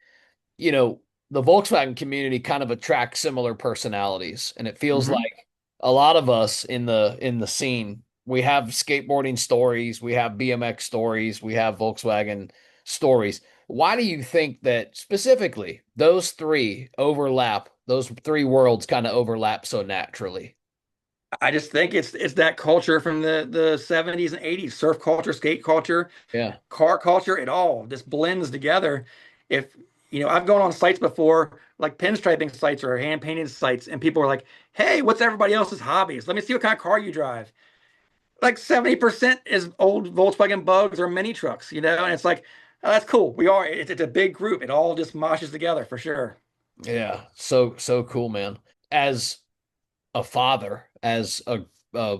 you know, the Volkswagen community kind of attracts similar personalities. And it feels Hmm. like a lot of us in the scene, we have skateboarding stories, we have BMX stories, we have Volkswagen stories. Why do you think that specifically those three overlap, those three worlds kind of overlap so naturally? I just think it's that culture from the 70s and 80s, surf culture, skate culture, Yeah. car culture, it all just blends together. If I've gone on sites before, like pinstriping sites or hand painting sites, and people are like, "Hey, what's everybody else's hobbies? Let me see what kind of car you drive." Like 70% is old Volkswagen Bugs or mini trucks, and it's like, oh, that's cool. It's a big group. It all just moshes together for sure. Yeah. So cool, man. As a father, as a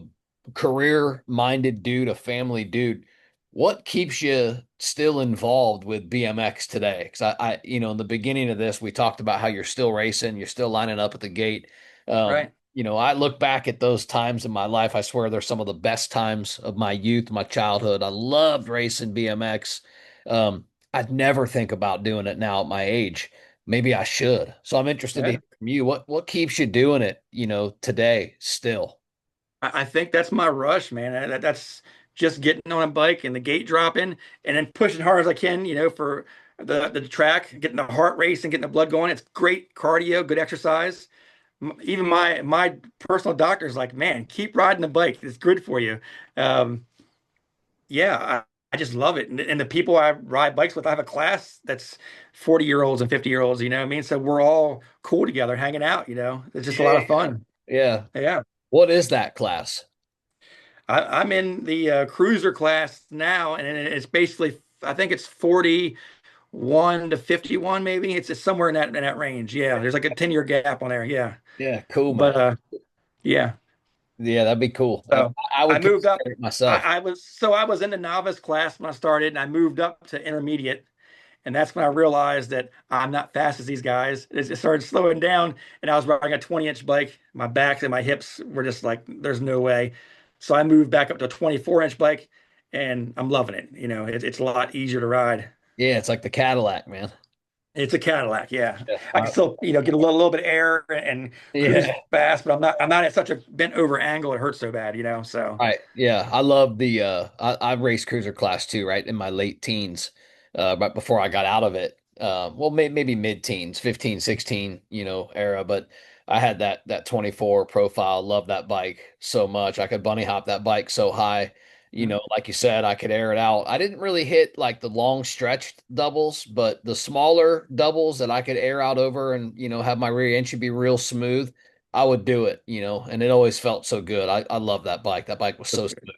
career-minded dude, a family dude, what keeps you still involved with BMX today? Because in the beginning of this, we talked about how you're still racing, you're still lining up at the gate. Right. I look back at those times in my life. I swear they're some of the best times of my youth, my childhood. I loved racing BMX. I'd never think about doing it now at my age. Maybe I should. So I'm interested to Yeah. hear from you. What keeps you doing it, today still? I think that's my rush, man. That's just getting on a bike and the gate dropping and then pushing hard as I can, for the track, getting the heart racing, getting the blood going. It's great cardio, good exercise. Even my personal doctor's like, man, keep riding the bike. It's good for you. Um, yeah, I just love it. And the people I ride bikes with, I have a class that's 40-year-olds and 50-year-olds, you know what I mean? So we're all cool together, hanging out. It's just a lot Yeah. of fun. Yeah. Yeah. What is that class? I'm in the cruiser class now, and it's basically, I think it's 41 to 51, maybe. It's somewhere in that range. Yeah, there's like a 10-year gap on there. Yeah, Yeah, cool, but man. yeah. Yeah, that'd be cool. So I I would moved consider up. it myself. I was in the novice class when I started, and I moved up to intermediate. And that's when I realized that I'm not fast as these guys. It started slowing down, and I was riding a 20-inch bike. My back and my hips were just like, there's no way. So I moved back up to a 24-inch bike, and I'm loving it. It's a lot easier to ride. Yeah, it's like the Cadillac, man. It's a Cadillac, yeah. Yeah. I can still, get a little bit of air and cruise Yeah. fast, but I'm not at such a bent over angle it hurts so bad, so. Right. Yeah. I love the I raced cruiser class too, right? In my late teens, right before I got out of it. Well, maybe mid-teens, 15, 16, era, but I had that 24 profile. Love that bike so much. I could bunny hop that bike so high. Like you said, I could air it out. I didn't really hit like the long stretched doubles, but the smaller doubles that I could air out over and, have my rear entry be real smooth. I would do it, and it always felt so good. I love that bike. That bike was so smooth.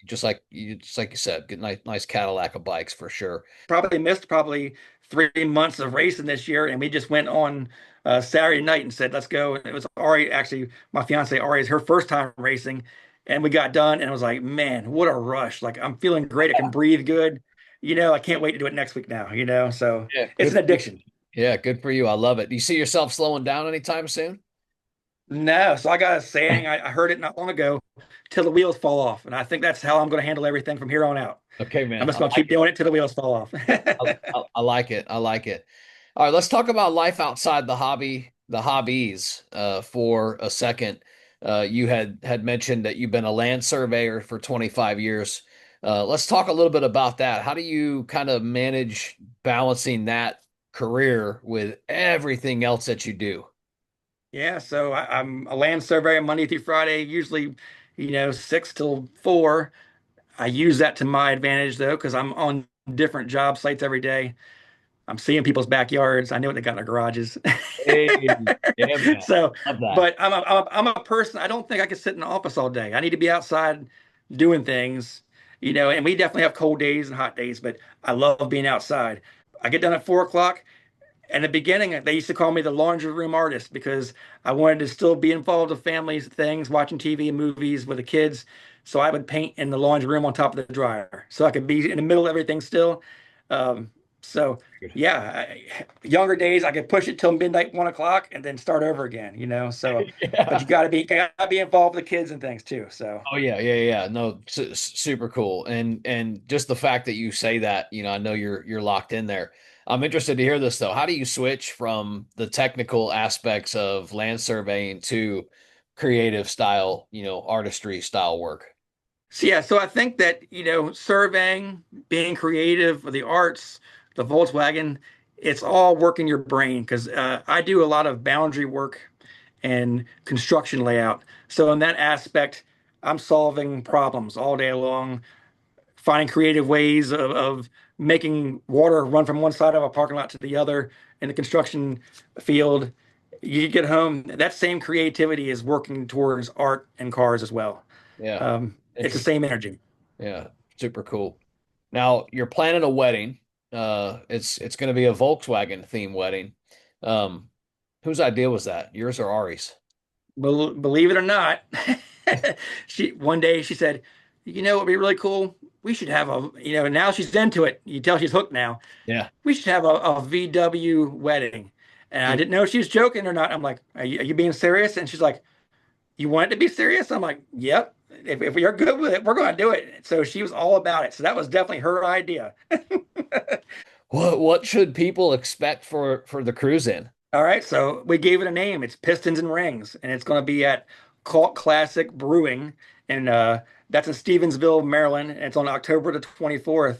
Just like you said, good nice Cadillac of bikes for sure. Probably missed probably 3 months of racing this year, and we just went on Saturday night and said, "Let's go." And it was Ari, actually, my fiance Ari is her first time racing, and we got done, and I was like, "Man, what a rush! Like I'm feeling great. I can breathe good. I can't wait to do it next week now. So Yeah, it's good an for you. addiction. Yeah, good for you. I love it. Do you see yourself slowing down anytime soon? No, so I got a saying. I heard it not long ago, till the wheels fall off, and I think that's how I'm going to handle everything from here on out. Okay, I'm man. just I going to like keep it. doing it till the wheels fall off. I like it. I like it. All right, let's talk about life outside the hobbies, for a second. You had mentioned that you've been a land surveyor for 25 years. Let's talk a little bit about that. How do you kind of manage balancing that career with everything else that you do? Yeah, so I'm a land surveyor Monday through Friday, usually, 6 till 4. I use that to my advantage though, because I'm on different job sites every day. I'm seeing people's backyards. I know what they got in their garages. Hey, yeah, man. So, Love that. but I'm a person. I don't think I can sit in the office all day. I need to be outside doing things, and we definitely have cold days and hot days, but I love being outside. I get done at 4 o'clock. In the beginning, they used to call me the laundry room artist because I wanted to still be involved with families, things, watching TV and movies with the kids. So I would paint in the laundry room on top of the dryer, so I could be in the middle of everything still. Um, so yeah, younger days I could push it till midnight, 1 o'clock, and then start over again. So, but Yeah. you gotta be involved with the kids and things too. So. Oh yeah, yeah, yeah. No, super cool. And just the fact that you say that, I know you're locked in there. I'm interested to hear this though. How do you switch from the technical aspects of land surveying to creative style, artistry style work? So yeah, so I think that, surveying, being creative with the arts, the Volkswagen, it's all working your brain because I do a lot of boundary work and construction layout. So in that aspect, I'm solving problems all day long, finding creative ways of making water run from one side of a parking lot to the other in the construction field. You get home, that same creativity is working towards art and cars as well. Yeah. It's the Interesting. same energy. Yeah. Super cool. Now you're planning a wedding. It's going to be a Volkswagen theme wedding. Um, whose idea was that? Yours or Ari's? Believe it or not, she one day she said, what would be really cool? We should have now she's into it. You tell she's hooked now. Yeah. We should have a VW wedding. And I Yeah. didn't know if she was joking or not. I'm like, are you being serious? And she's like, you want it to be serious? I'm like, yep. If you're good with it, we're going to do it. So she was all about it. So that was definitely her idea. What should people expect for the cruise in? All right, so we gave it a name. It's Pistons and Rings, and it's going to be at Cult Classic Brewing, and that's in Stevensville, Maryland. And it's on October the 24th,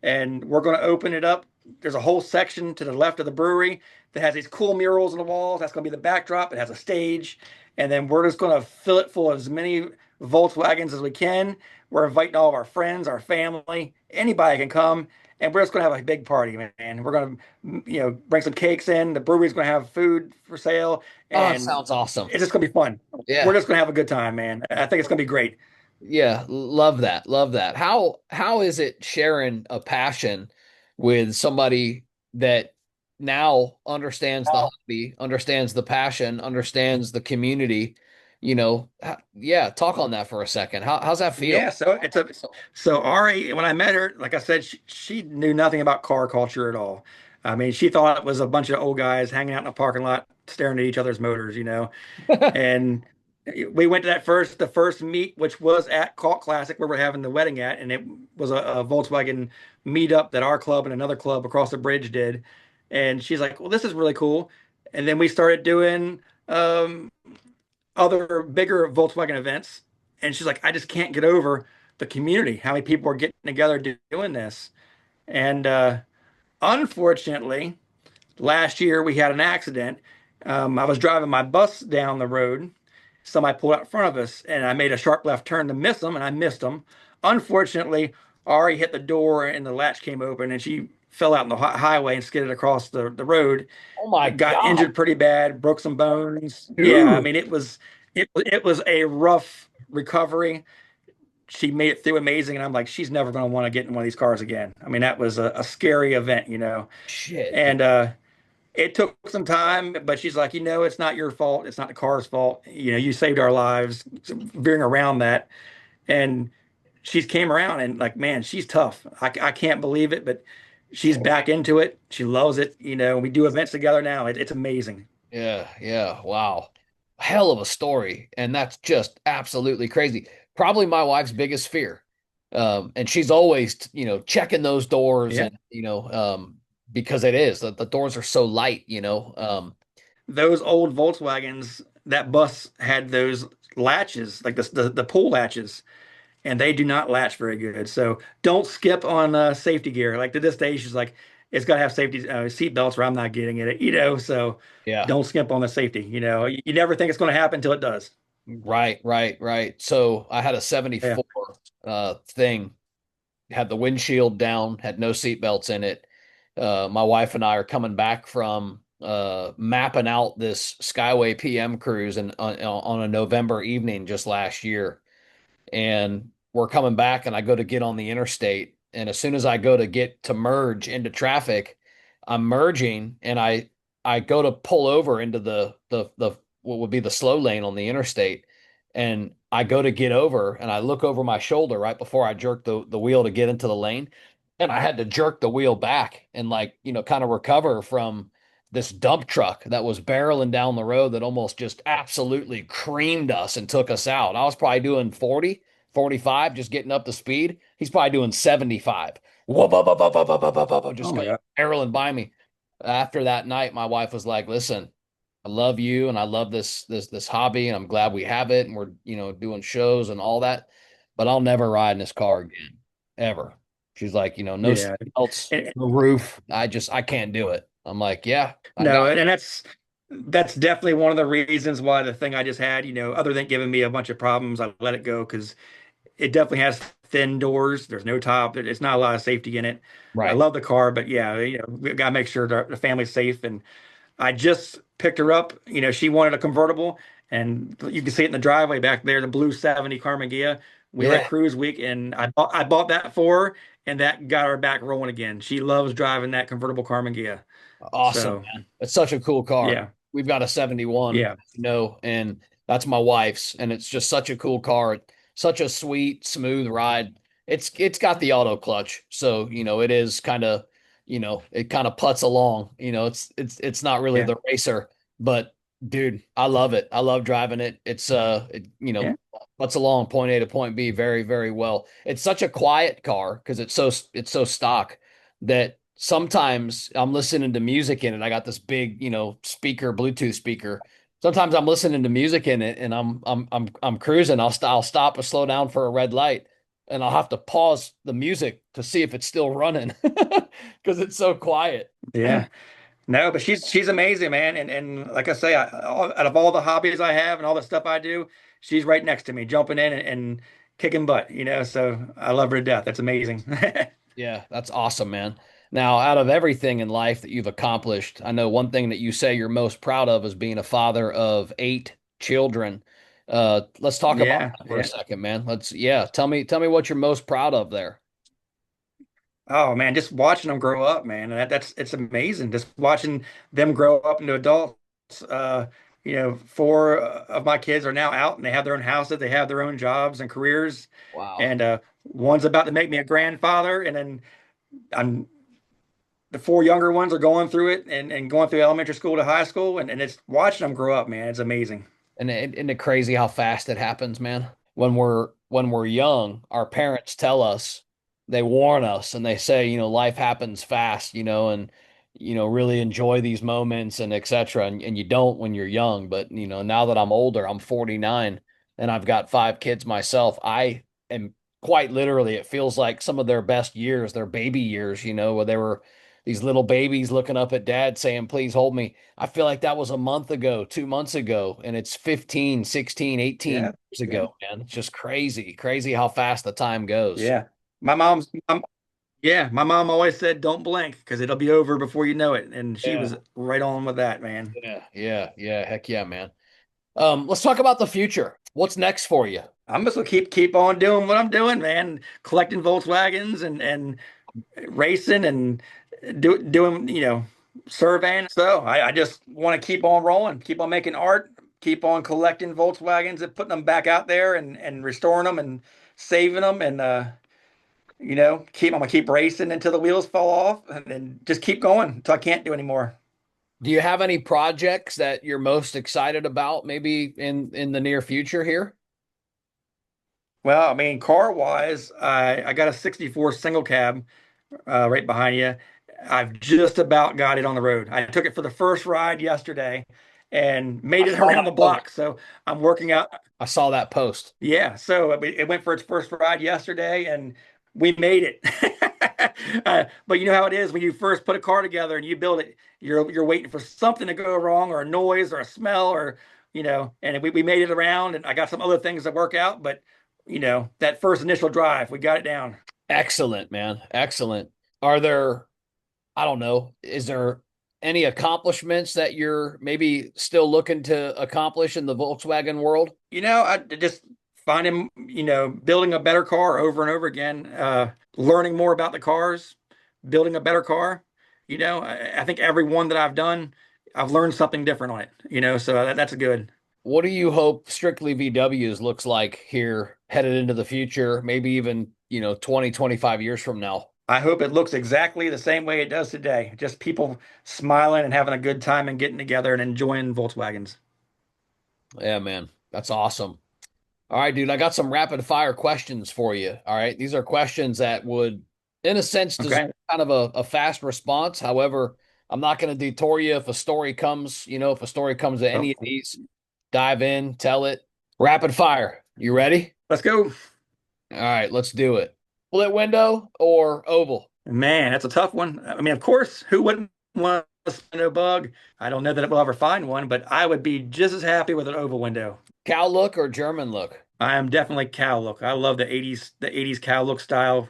and we're going to open it up. There's a whole section to the left of the brewery that has these cool murals on the walls. That's going to be the backdrop. It has a stage, and then we're just going to fill it full of as many Volkswagens as we can. We're inviting all of our friends, our family, anybody can come, and we're just going to have a big party, man. We're going to bring some cakes in. The brewery's going to have food for sale, Oh, it and sounds awesome. it's just going to be fun. We're Yeah. just going to have a good time, man. I think it's going to be great. Yeah, love that. Love that. How is it sharing a passion with somebody that now understands the hobby, understands the passion, understands the community, yeah, talk on that for a second. How's that feel? Yeah, so Ari, when I met her, like I said, she knew nothing about car culture at all. I mean, she thought it was a bunch of old guys hanging out in a parking lot staring at each other's motors, and we went to the first meet, which was at Cult Classic where we're having the wedding at, and it was a Volkswagen meetup that our club and another club across the bridge did. And she's like, "Well, this is really cool." And then we started doing um, other bigger Volkswagen events, and she's like, "I just can't get over the community, how many people are getting together doing this." And unfortunately, last year we had an accident. I was driving my bus down the road. Somebody pulled out in front of us, and I made a sharp left turn to miss them, and I missed them. Unfortunately, Ari hit the door, and the latch came open, and she fell out in the highway and skidded across the road. Oh my Got God, injured pretty bad, broke some bones. Yeah, I dude. mean it was a rough recovery. She made it through amazing, and I'm like, she's never going to want to get in one of these cars again. I mean, that was a scary event, you know. Shit, dude. And it took some time, but she's like, it's not your fault. It's not the car's fault. You saved our lives, veering around that. And she's came around and like, man, she's tough. I can't believe it, but she's back into it. She loves it. We do events together now. It's amazing. Yeah, yeah. Wow. Hell of a story. And that's just absolutely crazy. Probably my wife's biggest fear. And she's always, checking those doors Yeah. and, because it is the doors are so light, Those old Volkswagens, that bus had those latches, like the pull latches, and they do not latch very good. So don't skip on safety gear. Like to this day, she's like, it's got to have safety seat belts, or I'm not getting in it. So Yeah. don't skimp on the safety. You never think it's going to happen until it does. Right, right, right. So I had a Yeah. 74 thing, had the windshield down, had no seat belts in it. My wife and I are coming back from mapping out this Skyway PM cruise and on a November evening just last year. And we're coming back and I go to get on the interstate. And as soon as I go to get to merge into traffic, I'm merging and I go to pull over into the what would be the slow lane on the interstate. And I go to get over and I look over my shoulder right before I jerk the wheel to get into the lane. And I had to jerk the wheel back and like, kind of recover from this dump truck that was barreling down the road that almost just absolutely creamed us and took us out. I was probably doing 40, 45, just getting up to speed. He's probably doing 75. Whoop, whoop, whoop, whoop, whoop, whoop, whoop, whoop, whoop, Oh just my going God. barreling by me. After that night, my wife was like, "Listen, I love you and I love this hobby and I'm glad we have it and we're, doing shows and all that, but I'll never ride in this car again, ever." She's like, "No Yeah. seatbelts, And- no roof. I can't do it." I'm like, "Yeah, I got no, and that's definitely one of the reasons why the thing I just had, other than giving me a bunch of problems, I let it go because it definitely has thin doors. There's no top. It's not a lot of safety in it. I right. love the car, but yeah, we gotta make sure the family's safe. And I just picked her up. She wanted a convertible, and you can see it in the driveway back there, the blue 70 Karmann Ghia. We were at Yeah, Cruise Week, and I bought that for her, and that got her back rolling again. She loves driving that convertible Karmann Ghia. awesome, So man. It's such a cool car. yeah, We've got a 71, yeah, and that's my wife's, and it's just such a cool car. Such a sweet, smooth ride. It's got the auto clutch, so it is kind of, it kind of putts along. It's not really yeah, the racer, but dude, I love it. I love driving it. yeah, putts along point A to point B very, very well. It's such a quiet car because it's so stock that sometimes I'm listening to music in it. I got this big, speaker, Bluetooth speaker. Sometimes I'm listening to music in it and I'm cruising. I'll stop or slow down for a red light and I'll have to pause the music to see if it's still running because it's so quiet. yeah. No, but she's amazing, man. And like I say, out of all the hobbies I have and all the stuff I do, she's right next to me, jumping in and kicking butt. So I love her to death. That's amazing. Yeah, that's awesome, man. Now, out of everything in life that you've accomplished, I know one thing that you say you're most proud of is being a father of 8 children. Let's talk about Yeah, that for a yeah. second, man. Yeah, tell me what you're most proud of there. Oh man, just watching them grow up, man. It's amazing. Just watching them grow up into adults. Four of my kids are now out and they have their own houses, they have their own jobs and careers. Wow. And one's about to make me a grandfather, and then I'm the four younger ones are going through it and going through elementary school to high school, and it's watching them grow up, man. It's amazing. And isn't it crazy how fast it happens, man? When we're young, our parents tell us, they warn us, and they say, life happens fast, and really enjoy these moments and etc. And you don't when you're young. But now that I'm older, I'm 49, and I've got five kids myself. I am quite literally, it feels like some of their best years, their baby years, where they were these little babies looking up at dad saying, please hold me. I feel like that was a month ago, 2 months ago, and it's 15, 16, 18 Yeah, years yeah, ago, man. It's just crazy, crazy how fast the time goes. yeah. My mom's, yeah, my mom always said, "Don't blink, because it'll be over before you know it," and she Yeah, was right on with that, man. yeah, yeah, yeah. Heck yeah, man. Let's talk about the future. What's next for you? I'm just gonna keep on doing what I'm doing, man. Collecting Volkswagens and racing and doing, surveying. So I just want to keep on rolling, keep on making art, keep on collecting Volkswagens and putting them back out there and restoring them and saving them and I'm gonna keep racing until the wheels fall off and then just keep going until I can't do anymore. Do you have any projects that you're most excited about, maybe in the near future here? Well, I mean, car wise, I got a 64 single cab right behind you. I've just about got it on the road. I took it for the first ride yesterday and I made it saw around that the post. block. So I'm working out. I saw that post. Yeah, so it went for its first ride yesterday, and we made it. But you know how it is when you first put a car together and you build it, you're waiting for something to go wrong or a noise or a smell or and we made it around, and I got some other things to work out, but that first initial drive, we got it down. Excellent, man. Excellent. Are there, I don't know, is there any accomplishments that you're maybe still looking to accomplish in the Volkswagen world? I just finding, building a better car over and over again, learning more about the cars, building a better car. I think every one that I've done, I've learned something different on it, so that's good. What do you hope Strictly VWs looks like here headed into the future, maybe even, 20, 25 years from now? I hope it looks exactly the same way it does today. Just people smiling and having a good time and getting together and enjoying Volkswagens. Yeah, man. That's awesome. All right, dude, I got some rapid fire questions for you. All right. These are questions that would, in a sense, deserve Okay. kind of a fast response. However, I'm not going to detour you if a story comes, if a story comes to Oh, any of these, dive in, tell it. Rapid fire. You ready? let's go. All right, let's do it. Split window or oval? Man, that's a tough one. I mean, of course, who wouldn't want a no bug? I don't know that we'll ever find one, but I would be just as happy with an oval window. Cow look or German look? I am definitely cow look. I love the 80s cow look style.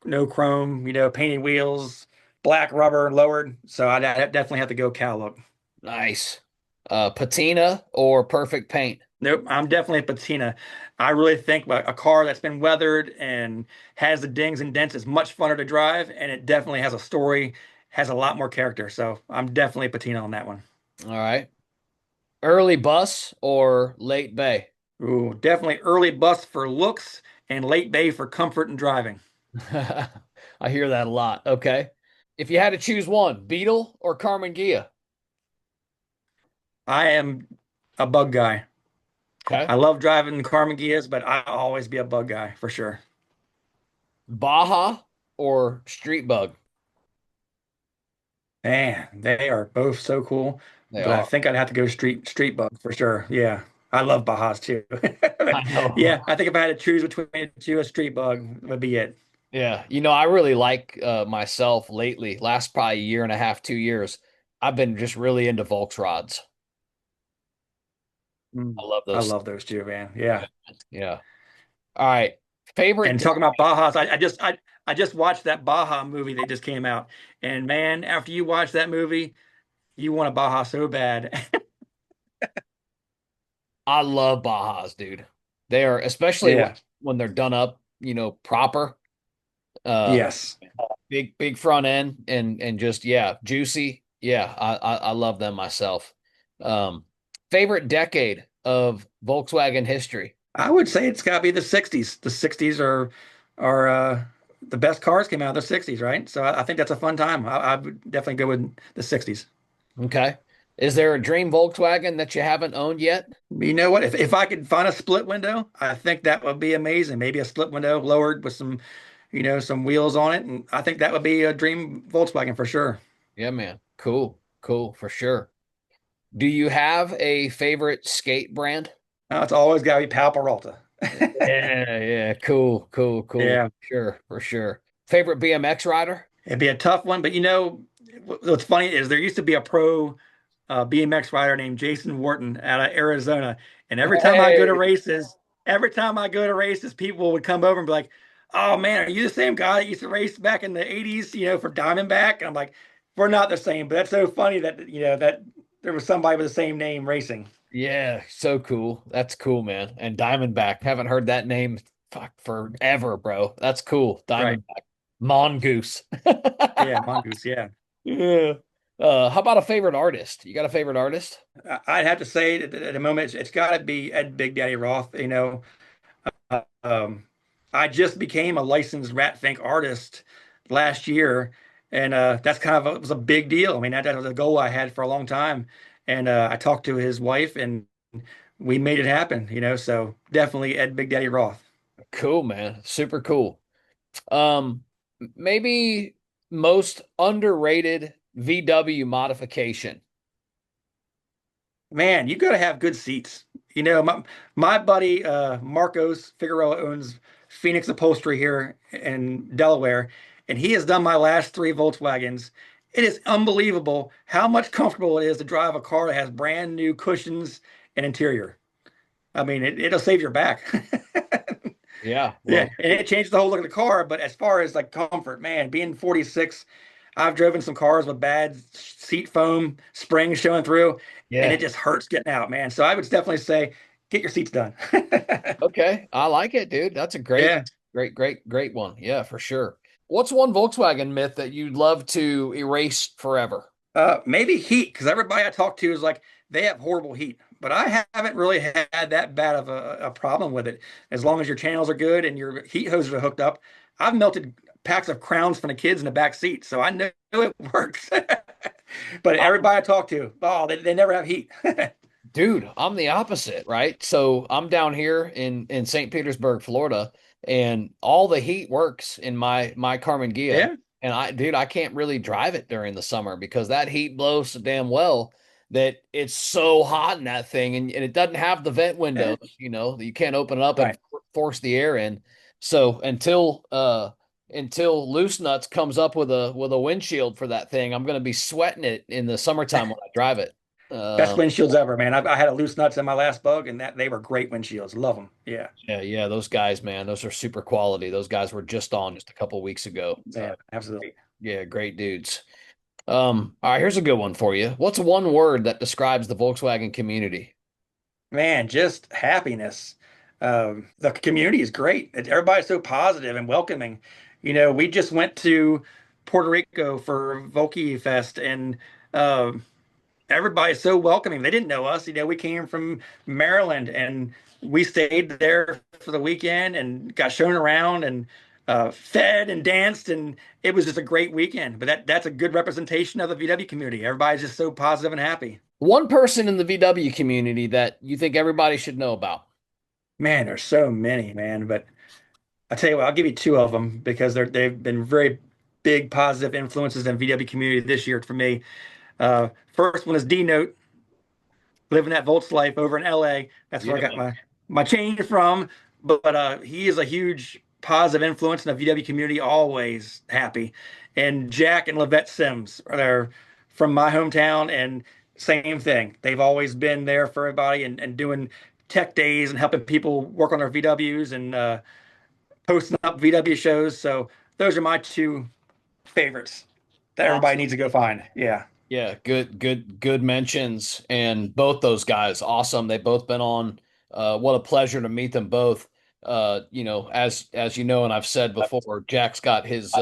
No chrome, painted wheels, black rubber lowered. So I definitely have to go cow look. Nice. Patina or perfect paint? Nope, I'm definitely a patina. I really think a car that's been weathered and has the dings and dents is much funner to drive, and it definitely has a story, has a lot more character. So I'm definitely a patina on that one. All right. Early bus or late bay? Ooh, definitely early bus for looks and late bay for comfort and driving. I hear that a lot. Okay. If you had to choose one, Beetle or Carmen Gia? I am a bug guy. Okay. I love driving Carmen Gias, but I'll always be a bug guy for sure. Baja or Street Bug? Man, they are both so cool, They but I are. think I'd have to go street bug for sure. Yeah, I love Bajas too. I know. Yeah, I think if I had to choose between the two, a street bug would be it. Yeah. I really like myself lately, last probably year and a half, 2 years. I've been just really into Volks rods. I Mm. love I those. love those too, man. Yeah. Yeah. Yeah. All right. Favorite And talking about Bajas, I just watched that Baja movie that just came out, and man, after you watch that movie, you want a Baja so bad. I love Bajas, dude. They are, especially when Yeah. they're done up, proper. Uh, Yes. big front end and just yeah, juicy. Yeah, I love them myself. Um, Favorite decade of Volkswagen history. I would say it's got to be the 60s. The 60s are the best cars came out of the 60s, right? So I think that's a fun time. I would definitely go with the 60s. Okay. Is there a dream Volkswagen that you haven't owned yet? You know what? If I could find a split window, I think that would be amazing. Maybe a split window lowered with some, some wheels on it, and I think that would be a dream Volkswagen for sure. Yeah, man. Cool. Cool for sure. Do you have a favorite skate brand? It's always got to be Pal Peralta. Yeah, yeah. Cool, cool, cool. Yeah, Sure, for sure. Favorite BMX rider? it'd be a tough one, but what's funny is there used to be a pro BMX rider named Jason Wharton out of Arizona, and Hey. every time I go to races, people would come over and be like, "Oh man, are you the same guy that used to race back in the '80s? For Diamondback?" And I'm like, "We're not the same," but that's so funny that that there was somebody with the same name racing. Yeah, so cool. That's cool, man. And Diamondback. Haven't heard that name fuck forever, bro. That's cool. Right? Diamondback. Mongoose. Yeah, Mongoose. Yeah. Yeah. How about a favorite artist? You got a favorite artist? I'd have to say that at the moment it's got to be Ed Big Daddy Roth. Um, I just became a licensed Rat Fink artist last year, and that's it was a big deal. I mean, that was a goal I had for a long time, and I talked to his wife, and we made it happen. So definitely Ed Big Daddy Roth. Cool, man. Super cool. Um, maybe most underrated VW modification. Man, you got to have good seats. My buddy Marcos Figueroa owns Phoenix Upholstery here in Delaware, and he has done my last three Volkswagens. It is unbelievable how much comfortable it is to drive a car that has brand new cushions and interior. I mean, it'll save your back. Yeah, Yeah, well, and it changed the whole look of the car. But as far as like comfort, man, being 46, I've driven some cars with bad seat foam, springs showing through, and yeah. it just hurts getting out, man. So I would definitely say get your seats done. Okay, I like it, dude. That's a great, Yeah. great, great, great one. Yeah, for sure. What's one Volkswagen myth that you'd love to erase forever? Maybe heat, because everybody I talk to is like they have horrible heat, but I haven't really had that bad of a problem with it. As long as your channels are good and your heat hoses are hooked up, I've melted packs of crowns from the kids in the back seat, so I know it works. But everybody I talk to, oh, they never have heat. Dude, I'm the opposite, right? So I'm down here in St. Petersburg, Florida, and all the heat works in my Carmen Ghia. Yeah, And dude, I can't really drive it during the summer because that heat blows so damn well that it's so hot in that thing, and it doesn't have the vent yeah, windows, you can't open it up and right. force the air in. So until Loose Nuts comes up with a windshield for that thing, I'm gonna be sweating it in the summertime when I drive it. Best Uh, windshields ever, man. I had a loose nuts in my last bug, and that they were great windshields. Love them. Yeah, Yeah, yeah, those guys, man, those are super quality. Those guys were just on just a couple weeks ago. man, absolutely. Yeah, great dudes. All right, here's a good one for you. What's one word that describes the Volkswagen community? Man, just happiness. The community is great. Everybody's so positive and welcoming. We just went to Puerto Rico for Volky Fest, and everybody's so welcoming. They didn't know us. We came from Maryland, and we stayed there for the weekend and got shown around and fed and danced, and it was just a great weekend. But that's a good representation of the VW community. Everybody's just so positive and happy. One person in the VW community that you think everybody should know about. Man, there's so many, man. But I tell you what, I'll give you two of them because they've been very big positive influences in VW community this year for me. First one is D Note, living that Volts life over in LA. That's where I Yeah, got man. my change from. But he is a huge positive influence in the VW community, always happy. And Jack and Levette Sims are from my hometown, and same thing. They've always been there for everybody and doing tech days and helping people work on their VWs and posting up VW shows. So those are my two favorites that everybody Awesome. needs to go find. Yeah. Yeah, good, good, good mentions. And both those guys, awesome. They've both been on. What a pleasure to meet them both. As you know, and I've said before, Jack's got his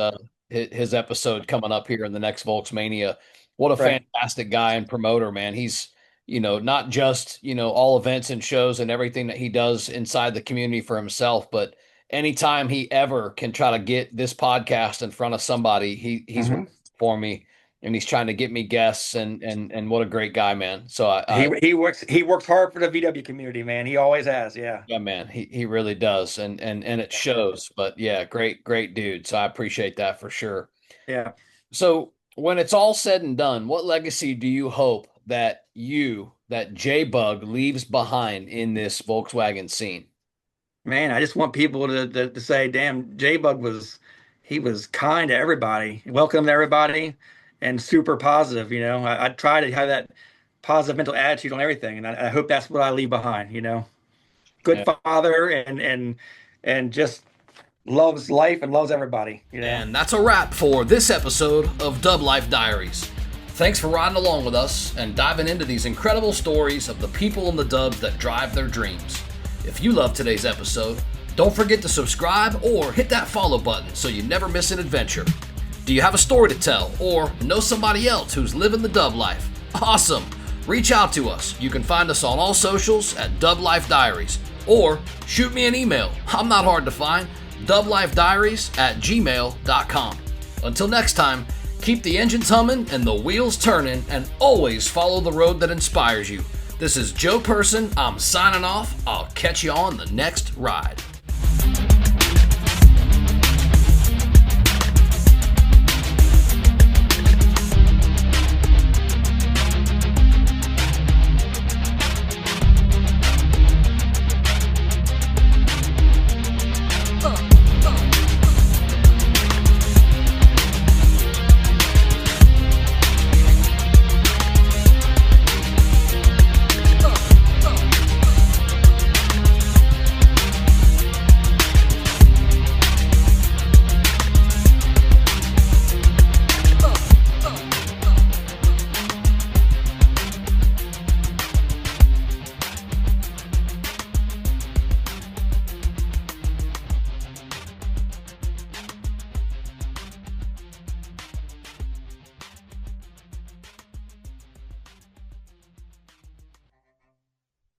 episode coming up here in the next Volksmania. What a Right. fantastic guy and promoter, man. He's, not just, all events and shows and everything that he does inside the community for himself, but anytime he ever can try to get this podcast in front of somebody, he's Hmm. for me. and he's trying to get me guests, and what a great guy, man. So He works hard for the VW community, man. He always has. Yeah. yeah, man, he really does, and it shows. But yeah, great dude. So I appreciate that for sure. Yeah. So when it's all said and done, what legacy do you hope that JBug leaves behind in this Volkswagen scene? Man, I just want people to say, damn, J-Bug he was kind to everybody, welcome to everybody, and super positive. I try to have that positive mental attitude on everything, and I hope that's what I leave behind. Good Yeah. father and just loves life and loves everybody. And that's a wrap for this episode of DubLife Diaries. Thanks for riding along with us and diving into these incredible stories of the people in the dubs that drive their dreams. If you love today's episode, don't forget to subscribe or hit that follow button so you never miss an adventure. Do you have a story to tell or know somebody else who's living the dub life? Awesome! Reach out to us. You can find us on all socials at DubLife Diaries, or shoot me an email. I'm not hard to find. DubLifeDiaries@gmail.com. Until next time, keep the engines humming and the wheels turning, and always follow the road that inspires you. This is Joe Person. I'm signing off. I'll catch you on the next ride.